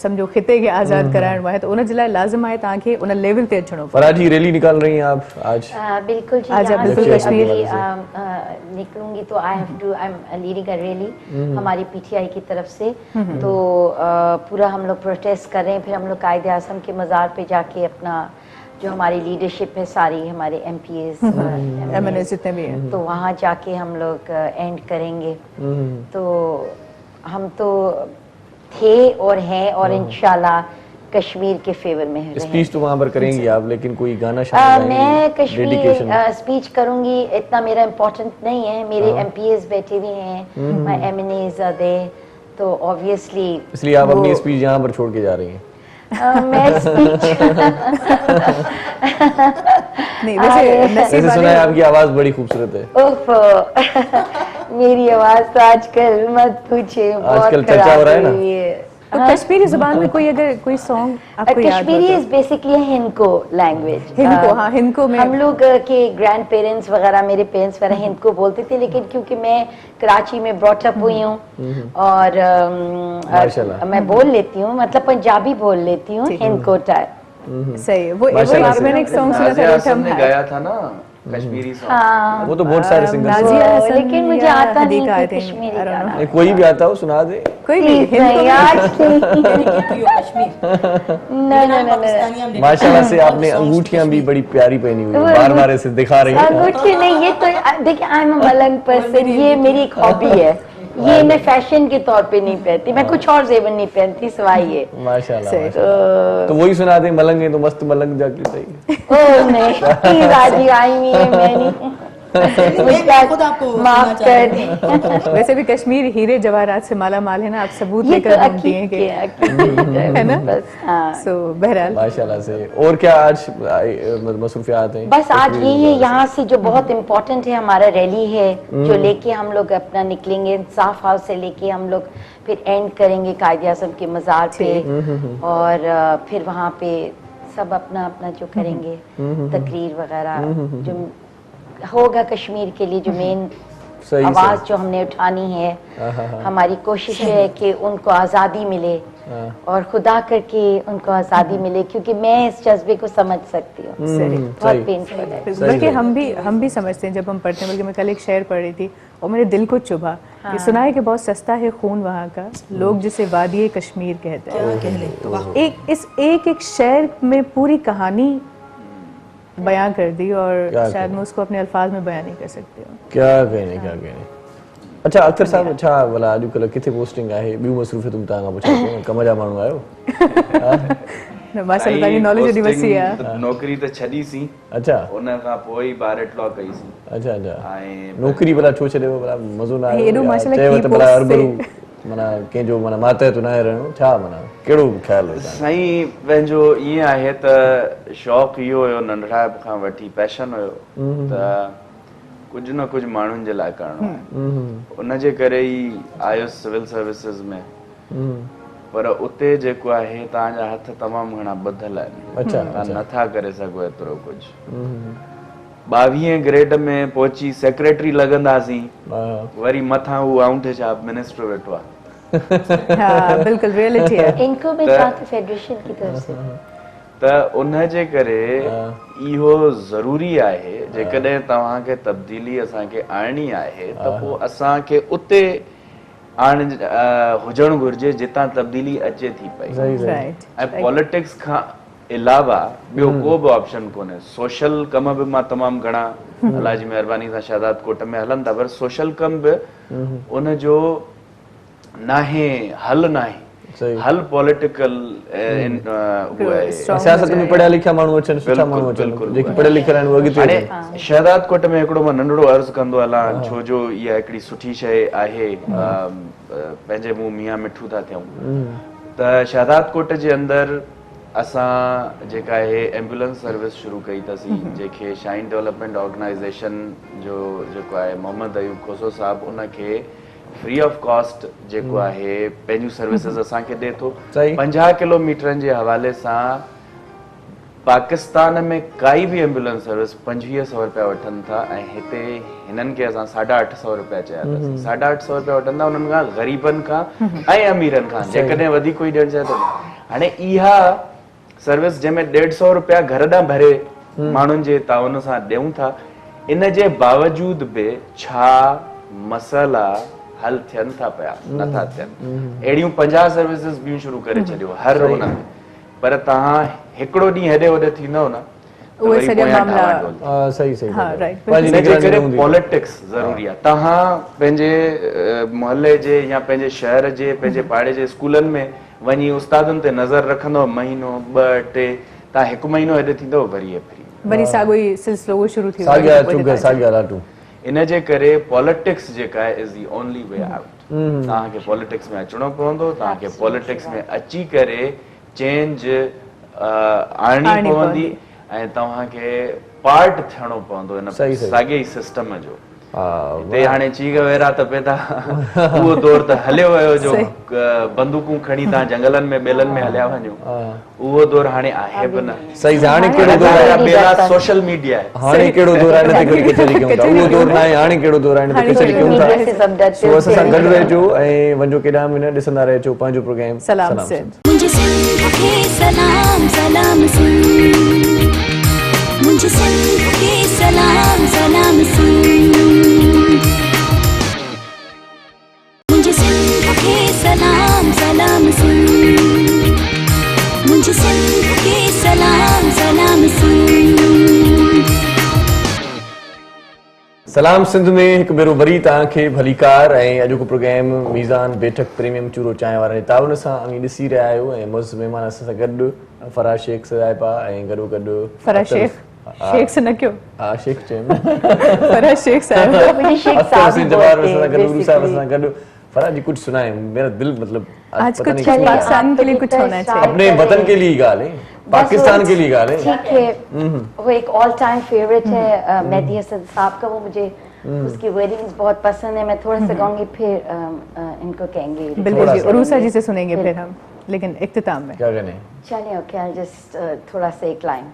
सम्झो खिते खे आज़ादु कराइणो आहे त उन जे लाइ लाज़िम आहे तव्हांखे उन लेवल ते अचिणो पवे फराजी रैली निकाल रही हैं आप आज बिल्कुल जी आज बिल्कुल कश्मीर निकलूंगी तो I am leading a rally हमारी पीटीआई की तरफ से तो पूरा हम लोग प्रोटेस्ट कर रहे हैं फिर हम लोग कायदे आज़म के मज़ार पे जाके अपना जो हमारी लीडरशिप है सारी हमारे एमपीएस एमएनएस जितने भी हैं तो वहाँ जाके हम लोग एंड करेंगे तो हम तो थे और हैं और इंशाल्लाह कश्मीर के फेवर में रहेंगे। स्पीच तो वहाँ पर करेंगी आप लेकिन कोई गाना मैं कश्मीर स्पीच करूंगी इतना मेरा इम्पोर्टेंट नहीं है मेरे एमपीएस बैठे हुए हैं माय एमएनएस आर देयर तो ऑब्वियसली इसलिए आप अपनी स्पीच यहाँ पर छोड़ के जा रही हैं मैं स्पीच नहीं वैसे सुना है आपकी आवाज बड़ी खूबसूरत है मेरी आवाज तो आजकल मत पूछे आजकल चर्चा हो रहा है ना तो कश्मीरी जुबान में कोई अगर कोई सॉन्ग आपको याद हो Kashmiri is basically Hindko language Hindko हाँ हिंदको में हम लोग के ग्रैंड पेरेंट्स वगैरह मेरे पेरेंट्स वगैरह हिंदको बोलते थे लेकिन क्योंकि मैं कराची में ब्रॉट अप हुई हूँ और मैं बोल लेती हूँ मतलब पंजाबी बोल लेती हूँ हिंदको टाइप सही वो मैंने एक सॉन्ग सुना था हमने गाया था ना कश्मीरी सॉन्ग वो तो बहुत सारे सिंगर्स लेकिन मुझे आता नहीं कश्मीरी गाना कोई भी आता हो सुना दे कोई भी माशाल्लाह से आपने अंगूठियां भी बड़ी प्यारी पहनी हुई है बार-बार ऐसे दिखा रही हैं अंगूठी नहीं ये तो देखिए I am a Malang person ये मेरी एक हॉबी है ये मैं फैशन के तौर पे नहीं पहनती, मैं कुछ और जेवर नहीं पहनती सिवाय ये। माशाल्लाह सही। माशाल्लाह। तो वही सुना दे मलंग है तो मस्त मलंग जाके सही। ओ नहीं राजी आई हुई है मैं नहीं, मैं खुद आपको माफ सुनना कर चाहती दी। वैसे भी कश्मीर हीरे जवाहरात से माला माल है ना, आप सबूत ये तो लेकर घूमती हैं कि है ना? बस हाँ। सो बहरहाल माशाल्लाह से। और क्या आज मसरूफियात हैं? बस आज ये यहाँ से जो बहुत इम्पोर्टेंट है हमारा रैली है जो लेके हम लोग अपना निकलेंगे इंसाफ हाउस से लेके हम लोग फिर एंड करेंगे कायदे आज़म के मज़ार पे और फिर वहाँ पे सब अपना अपना जो करेंगे तकरीर वगैरह जो होगा कश्मीर के लिए जो मेन सही आवाज जो हमने उठानी है। हमारी कोशिश है कि उनको आज़ादी मिले और खुदा करके उनको आज़ादी मिले क्योंकि मैं इस जज्बे को समझ सकती हूँ, बहुत पेनफुल है। बल्कि हम भी समझते हैं जब हम पढ़ते हैं। बल्कि मैं कल एक शेर पढ़ रही थी और मेरे दिल को चुभा कि सुना है कि बहुत सस्ता है खून वहाँ का, लोग जिसे वादी कश्मीर कहते हैं। एक शेर में पूरी कहानी बयां कर दी और शायद मैं उसको अपने अल्फाज में बयां नहीं कर सकती हूँ। क्या कहने। अच्छा अख्तर साहब, अच्छा भला अॼुकल्ह किथे पोस्टिंग आहे? ॿियूं मसरूफ़ियतूं तव्हां खां पुछां, कम जा माण्हू आहियो? माशाल्लाह तव्हांजी नॉलेज एॾी वसी आहे। नौकरी त छॾीसीं, अच्छा उन खां पोइ ई बार एटलॉ कईसीं। अच्छा अच्छा। ऐं नौकरी भला छो छॾियो? भला मज़ो न आयो? हेॾो माशाल्लाह चयो की त भला पोस्ट अरबरू माना कंहिंजो माना मातहत न रहणो, छा माना कहिड़ो ख़्यालु हुयो? साईं पंहिंजो ईअं आहे त शौक़ु इहो हुयो नंढिड़ाप खां वठी, पैशन हुयो त कुझु न कुझु माण्हुनि जे लाइ करिणो आहे। उनजे करे ई आयुसि सिविल सर्विसिस में, पर उते जेको आहे तव्हांजा हथ तमामु घणा ॿधल आहिनि। अच्छा तव्हां नथा करे सघो एतिरो कुझु। 22 ग्रेड में पहुची सेक्रेटरी लॻंदासीं, वरी मथां हू आउंठे छाप मिनिस्टर वेठो आहे। हाँ बिल्कुल रियलिटी है। इनको मैं चाहती फेडरेशन की तरफ से त उन जे करे इहो ज़रूरी आहे जेकॾहिं तव्हांखे तब्दीली असांखे आणणी आहे त पोइ असांखे उते हुजणु घुरिजे जितां तब्दीली अचे थी पई। ऐं पॉलिटिक्स खां अलावा ॿियो को बि ऑप्शन कोन्हे। सोशल कम बि मां तमामु घणा अलाह जी महिरबानी सां शहादात कोट में हलनि था, पर सोशल कम बि उनजो नाहे हल नाहे। हल पॉलिटिकल सियासत में पढ़िया लिखिया माण्हू अचनि, सुठा माण्हू अचनि, जेके पढ़ियल लिखियल आहिनि उहे अॻिते अचनि। शहदाद कोट में हिकिड़ो मां नंढड़ो अर्ज़ु कंदो हलां, छो जो इहा हिकिड़ी सुठी शइ आहे, पंहिंजे मुंहुं मियां मिठू था थियूं। त शहदाद कोट जे अंदरि असां जेका आहे एम्बुलेंस सर्विस शुरू कई अथसीं, जंहिंखे शाइन डेवलपमेंट ऑर्गेनाइज़ेशन जो जेको आहे मोहम्मद अयूब खोसो साहिबु उनखे फ्री ऑफ कॉस्ट जेको आहे पंहिंजूं सर्विसिस असांखे ॾिए थो। 50 किलोमीटरनि जे हवाले सां पाकिस्तान में काई बि एम्बुलेंस सर्विस 2500 रुपया वठनि था ऐं हिते हिननि खे असां 850 रुपया चया अथसीं। 850 रुपया वठनि था उन्हनि खां ग़रीबनि खां ऐं अमीरनि खां, जेकॾहिं वधीक कोई ॾियणु चाहे थो। हाणे इहा सर्विस जंहिंमें 150 रुपया घर ॾांहुं भरे माण्हुनि जे ताउन सां ॾियूं था, इन जे बावजूद बि छा मसइला हल थियनि था पिया? नथा थियनि। अहिड़ियूं 50 सर्विसिस ॿियूं शुरू करे छॾियो हर उन में, पर तव्हां हिकिड़ो ॾींहुं हेॾे होॾे थींदो न उहे सॼा मामला सही हाँ राइट। पॉलिटिक्स ज़रूरी आहे। तव्हां पंहिंजे मोहल्ले जे या पंहिंजे शहर जे पंहिंजे पाड़े जे स्कूलनि में वञी उस्तादनि ते नज़र रखंदो, महीनो 2 टे, तव्हां 1 महीनो हेॾे थींदो, वरी साॻियो ई सिलसिलो उहो शुरू थी वेंदो। इन जे करे पॉलिटिक्स जेका आहे is the only way out. तव्हांखे पॉलिटिक्स में अचणो पवंदो, तव्हांखे पॉलिटिक्स में अची करे चेंज आणणी पवंदी ऐं तव्हांखे पार्ट थियणो पवंदो इन साॻे ई सिस्टम जो। हिते हाणे चीग वेरा त पैदा उहो दौर त हलियो वियो जो बंदूकूं खणी तव्हां जंगलनि में ॿेलनि में हलिया वञो, उहो दौर हाणे आहे बि न। सही। हाणे कहिड़ो दौर आहे? ॿेला सोशल मीडिया आहे। हाणे कहिड़ो दौर आहे? हिन ते कचहरी कयूं था, उहो दौर न आहे। हाणे कहिड़ो दौर आहे? हिन ते कचहरी कयूं था। सो असां सां गॾु रहिजो ऐं वञो केॾांहुं बि न, ॾिसंदा रहिजो पंहिंजो प्रोग्राम सलाम सिंध। मुझे सिंध के सलाम सलाम सिंध, मुझे सिंध के सलाम सलाम सिंध, मुझे सिंध के सलाम सलाम सिंध, मुझे सिंध के सलाम सलाम सिंध। सलाम सिंध में हिकु भेरो वरी तव्हांखे भलीकार ऐं अॼोको प्रोग्राम मीज़ान बैठक प्रीमियम चूरो चांहि वारनि जे ताउन सां अमी ॾिसी रहिया आहियो ऐं मुज़ महिमान असां सां गॾु फराज शेख साहिबा ऐं गॾोगॾु फराज शेख शेख से न क्यों हा शेख चयुमि फराज शेख साहब मुझे शेख अख्तर साहब हुसैन ही जवाहर बोलते सां हैं, गॾु गुरु साहब सां basically। गॾु फराज जी कुछ सुनाए मेरा दिल मतलब आज पता कुछ नहीं क्यों पाकिस्तान के लिए कुछ होना चाहिए अपने वतन के लिए ॻाल्हि है पाकिस्तान के लिए ॻाल्हि है ठीक है, वो एक ऑल टाइम फेवरेट है मेहदी हसन साहब का, वो मुझे उसकी वर्डिंग्स बहुत पसंद है। मैं थोड़ा सा गाऊंगी फिर इनको कहेंगे। बिल्कुल जी, उरूसा जी से सुनेंगे फिर हम, लेकिन इख्तिताम में क्या कहने चलिए ओके, आई जस्ट थोड़ा सा एक लाइन।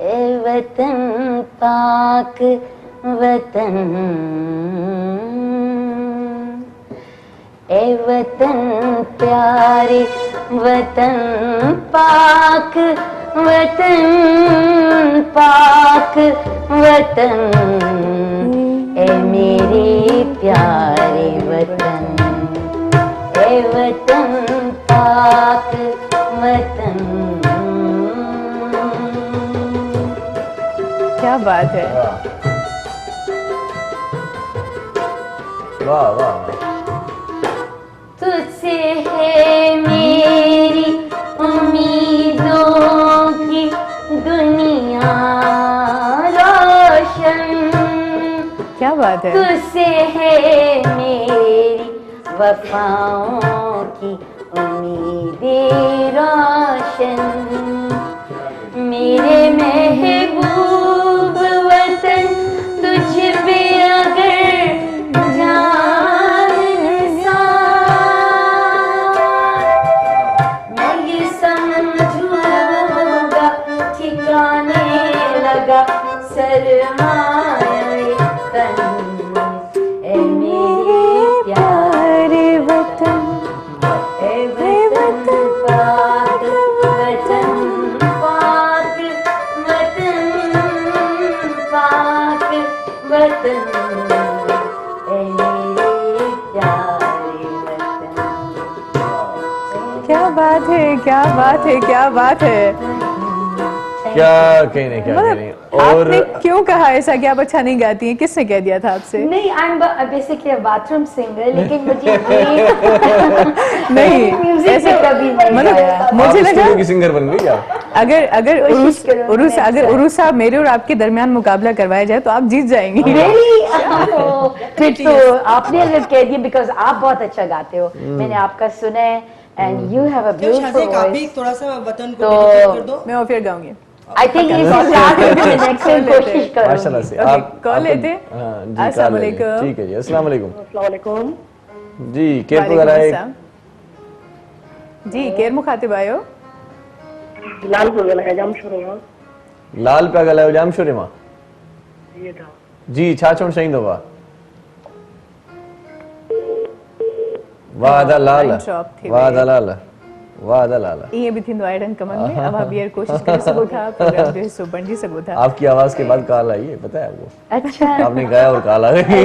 ए वतन पाक वतन, ए वतन प्यारे वतन पाक वतन पाक वतन, ए मेरे प्यारे वतन, ए वतन पाक वतन। क्या बात है। वाह वाह तुझसे है मेरी उम्मीदों की दुनिया रोशन, क्या बात है। तुझसे है मेरी वफाओं की उम्मीदें रोशन, मेरे महबूब वतन तुझ पे अगर जान निसार, मैं ये समझूंगा ठिकाने लगा सरमाए तन, ए मेरे प्यारे वतन, ए वतन पाक वतन पाक वतन पाक वतन, ए मेरे प्यारे वतन। क्या बात है, क्या बात है, क्या बात है। क्या कहने क्या कहने। और आपने क्यों कहा ऐसा कि आप अच्छा नहीं गाती हैं? किसने कह दिया था आपसे? नहीं, I am basically bathroom singer, लेकिन मुझे नहीं म्यूजिक ऐसा कभी नहीं मतलब गाया। मुझे आप लगा स्टूडियो की सिंगर बन गई आप। अगर कोशिश करूंगी उरूस मैं अगर ऐसा। उरूस साहब मेरे और आपके दरमियान मुकाबला करवाया जाए तो आप जीत जाएंगी। फिर तो आपने अगर कह दिया, बिकॉज आप बहुत अच्छा गाते हो, मैंने आपका सुना है and you have a beautiful आप भी वॉइस। थोड़ा सा वतन को तो dedicate कर दो। मैं और फिर गाऊंगी। आई थिंक इस नेक्स्ट टाइम कोशिश माशाल्लाह करूंगी। से Okay, आप कॉल आपको- लेते हाँ, जी, अस्सलाम कॉल लेंगे। वालेकुम। ठीक है जी, अस्सलाम वालेकुम अस्सलाम जी। केर वालेकुम वगैरह है अस्सलाम। जी केर मुखातिब आयो? लाल को गला जाम शुरू हो लाल पिया ॻाल्हायो जाम शुरे मां। ये था जी छा चवणु चाहींदो वाह वाह दा लाल Line drop थी वाह वई। दा लाल वाह दा लाल। ये भी थींदो आहे अहिड़नि कमनि में। अब आप ॿीहर कोशिश करे सघो था, प्रोग्राम जो हिस्सो बणिजी सघो था। आपकी आवाज के बाद कॉल आई है, पता है आपको? अच्छा, आपने गाया और कॉल आ गई।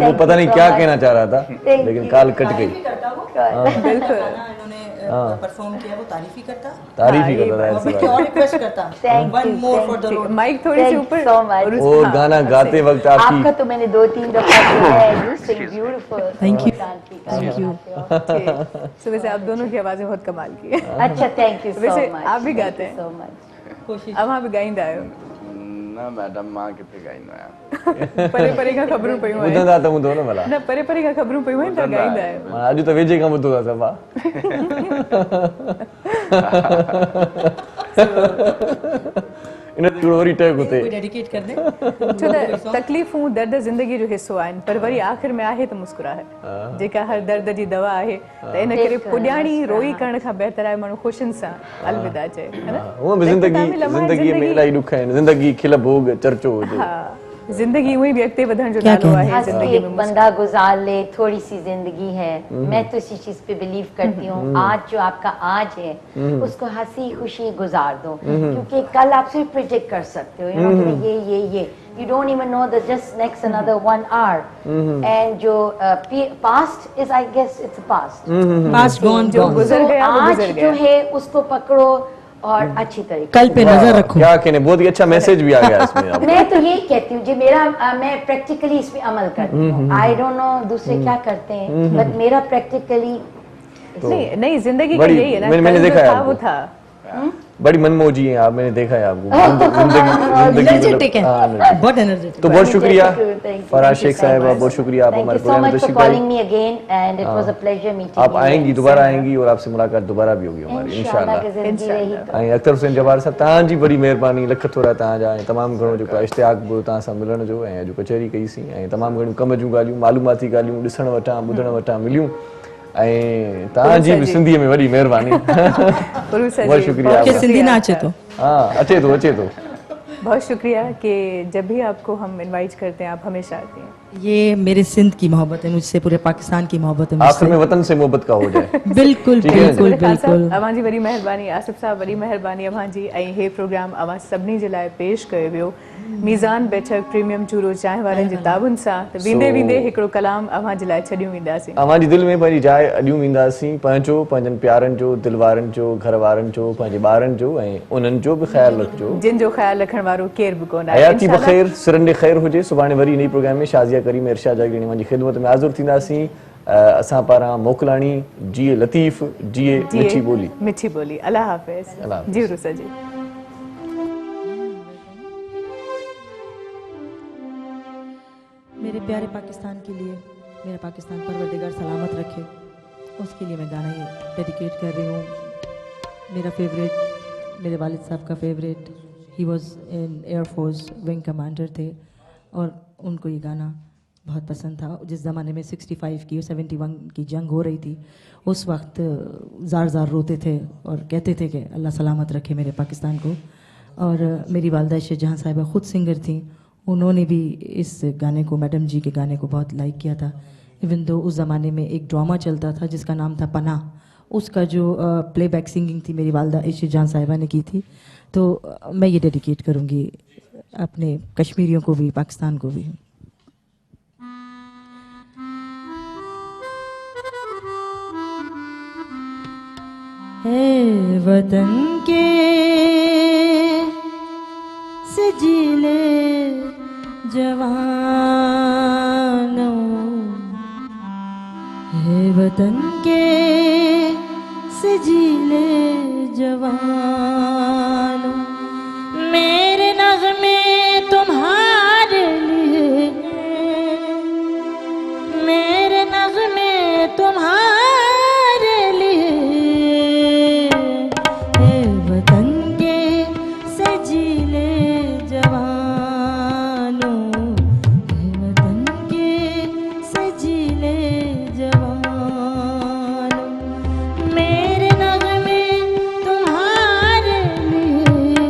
वो पता नहीं क्या कहना चाह रहा था, लेकिन कॉल कट गई। बिल्कुल इन्होंने परफॉर्म किया, वो तारीफ ही करता तारीफ ही हाँ, ये करता था और ऐसी बल्कि बात। और रिक्वेस्ट करता Thank one you, more thank for the ठीक, रोड। माइक थोड़ी सी Thank you ऊपर so much। और और हाँ, गाना अब से। गाते वक्त आपका आपकी तो मैंने 2-3 दफा सुना है। You sing beautiful. Thank you। Thank U. ठीक। तो वैसे आप दोनों की आवाजें बहुत कमाल की है। अच्छा, थैंक यू सो वैसे मच। आप भी गाते हैं? So much. कोशिश अब वहाँ भी गाईंदा आहियो? न मैडम मां किथे गाईंदो आहियां। परे परे खां ख़बरूं पयूं आहिनि। ॿुधंदा त हूंदो न भला। न परे परे खां ख़बरूं पयूं आहिनि, तव्हां गाईंदा आहियो। मां अॼु त वेझे खां ॿुधो आहे सभा। इन ते वरी टैग हुते कोई डेडिकेट कर दे। छो त तकलीफ़ूं दर्द ज़िंदगी जो हिसो आहिनि, पर वरी आख़िर में आहे त मुस्कुराहट, जेका हर दर्द जी दवा आहे। त इन करे पुॼाणी रोई करण खां बहितर आहे माण्हू ख़ुशियुनि सां अलविदा चए, है न? हूअं बि ज़िंदगीअ में इलाही ॾुख आहिनि। ज़िंदगी खिल भोग चर्चो हुजे। हा, ज़िंदगी उहे भी अॻिते वधण जो क्या नालो कहना आहे हंस के ज़िंदगी एक में। बंदा गुजार ले, थोड़ी सी जिंदगी है। मैं तो इसी चीज पे बिलीव करती हूँ। आज जो आपका आज है, उसको हंसी खुशी गुजार दो, क्योंकि कल आप सिर्फ प्रिडिक्ट कर सकते हो, ये you don't even know that just next another 1 hour. And जो past is, I guess it's a past. Past gone, जो gone. गुजर गया वो आज गुजर जो गया। है उसको पकड़ो और अच्छी तरीके कल पे नजर रखो। क्या कहने, बहुत ही अच्छा मैसेज भी आ गया इसमें आपको। मैं तो यही कहती हूँ, जो मेरा मैं प्रैक्टिकली इस पे अमल करती हूँ। आई डोंट नो दूसरे क्या करते हैं, बट मेरा प्रैक्टिकली नहीं नहीं, जिंदगी का बड़ी- यही है ना, मैंने कल जो देखा है था आपको। वो था। बड़ी मनमोजी हैं आप, मैंने देखा है आपको। एनर्जेटिक है, हाँ, बहुत एनर्जेटिक। तो बहुत शुक्रिया Thank you. Faraz Thank you Sheikh so साहिबा, much. बहुत शुक्रिया आप Thank हमारे you so प्रोग्राम में much for तशरीफ लाई। calling me again, and it was a pleasure meeting AAP you. आएंगी, दोबारा आएंगी और आपसे मुलाकात दोबारा भी होगी हमारी इंशाल्लाह इंशाल्लाह। के ज़िंदगी रही तो। ऐं अख्तर हुसैन जवाहर साहब, तव्हांजी बड़ी महिरबानी, लख थोरा तव्हांजा, ऐं तमामु घणो जेको आहे इश्तियाक बि तव्हां सां मिलण जो, ऐं अॼु कचहरी कईसीं, ऐं तमामु घणियूं कम जूं ॻाल्हियूं, मालूमाती ॻाल्हियूं ॾिसण वटां ॿुधण वटां मिलियूं, ऐं तव्हांजी बि सिंधीअ में वॾी महिरबानी। बहुत शुक्रिया कि सिंधी ना अचे तो। हाँ, अचे तो अचे तो। बहुत शुक्रिया कि जब भी आपको हम इनवाइट करते हैं आप हमेशा आती हैं। ये मेरे सिंध की मोहब्बत है मुझसे, पूरे पाकिस्तान की मोहब्बत है आखिर में मुझसे। वतन से मोहब्बत का हो जाए। बिल्कुल ठीक है। बिल्कुल बिल्कुल। अवां जी वॾी महिरबानी, आसिफ साहब वॾी महिरबानी अवां जी। ऐं हे प्रोग्राम अवां सभिनी जे लाइ पेश कयो वियो मीज़ान बैठक प्रीमियम चूरो चांहि वारनि जे ताबुन सां। त वेंदे वेंदे हिकिड़ो कलाम अवां जे लाइ छॾियूं वेंदासीं। अवां जी दिलि में पंहिंजी जाइ अॾियूं वेंदासीं। पंहिंजो, पंहिंजनि प्यारनि जो, दिलि वारनि जो, घर वारनि जो, पंहिंजे ॿारनि जो, ऐं उन्हनि जो बि ख़्यालु रखिजो। जिन जो ख़्यालु रखण वारो केर बि कोन आहे। हयाती बख़ैर, सिरंडे ख़ैर हुजे। सुभाणे वरी नई प्रोग्राम में शाज़िया करीम इरशाद जागीणी जी ख़िदमत में हाज़िर थींदासीं। असां पारां मोकिलाणी जीए लतीफ़, जीए मिठी ॿोली। मिठी ॿोली। अल्लाह हाफ़िज़। अल्लाह हाफ़िज़। जी रुसा जी। मेरे प्यारे पाकिस्तान के लिए, मेरा पाकिस्तान परवरदिगार सलामत रखे, उसके लिए मैं गाना ये डेडिकेट कर रही हूँ। मेरा फेवरेट, मेरे वालिद साहब का favourite, he was in air force wing commander थे, और उनको ये गाना बहुत पसंद था। जिस ज़माने में 65 की और 71 की जंग हो रही थी, उस वक्त ज़ार ज़ार रोते थे और कहते थे कि अल्लाह सलामत रखे मेरे पाकिस्तान को। और मेरी वालदा शाहजहां साहिबा ख़ुद सिंगर थी, उन्होंने भी इस गाने को, मैडम जी के गाने को बहुत लाइक किया था। इवन दो उस ज़माने में एक ड्रामा चलता था जिसका नाम था पनाह, उसका जो प्लेबैक सिंगिंग थी मेरी वालदा शाहजहां साहिबा ने की थी। तो मैं ये डेडिकेट करूँगी अपने कश्मीरियों को भी, पाकिस्तान को भी। है वतन के सजीले जवानों, है वतन के सजीले जवानों, मेरे नग़्मे तुम्हारे लिए, मेरे नग़्मे तुम्हारे लिए, है वतन के सजीले जवानों, है वतन के सजीले जवानों, मेरे नग़्मे तुम्हारे लिए,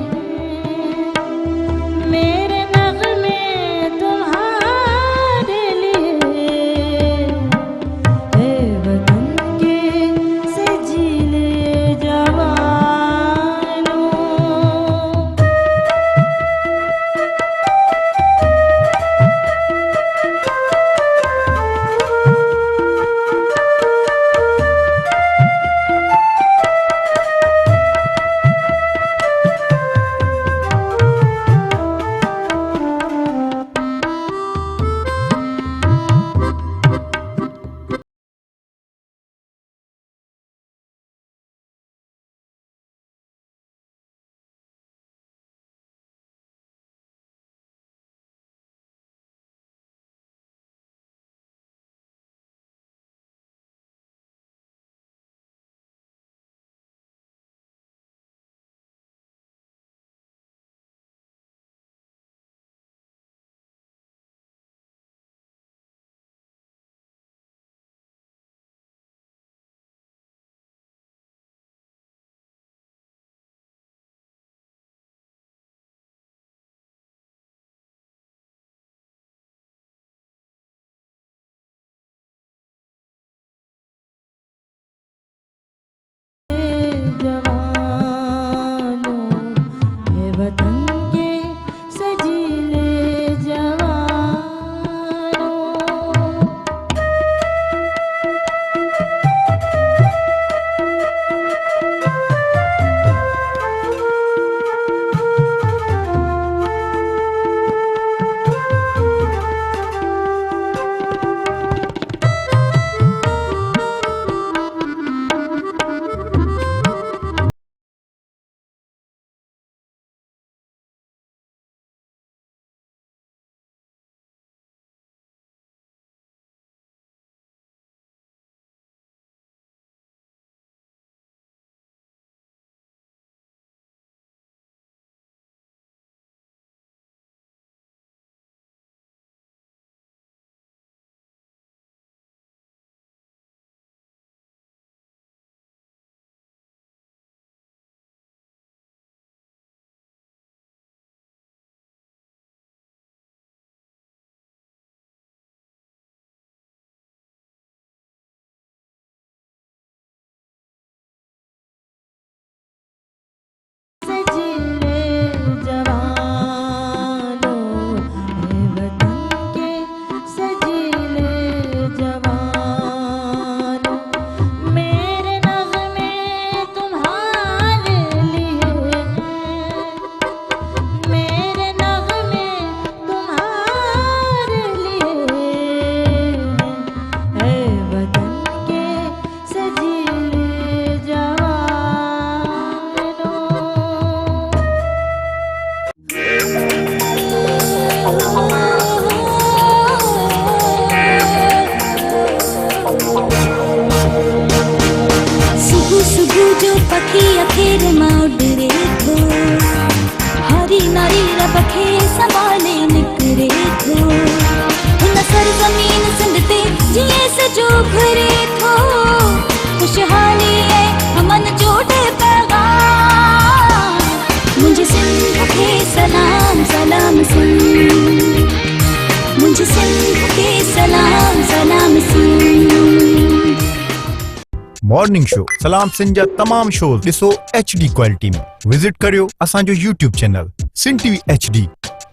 अखी अखेर मां उडरे थो हरी नारी रब खे संभाले निकरे थो हुन सरज़मीन सिंध ते जीअं सजो घुरे थो खुशहाली है अमन जो पैगाम मुझे सिंध के सलाम सलाम सिंध मुझे सिंध के सलाम सलाम सिंध मॉर्निंग शो सलाम सिंध जा तमाम शोज ॾिसो HD क्वालिटी में विजिट करियो असांजो YouTube channel Sindh TV HD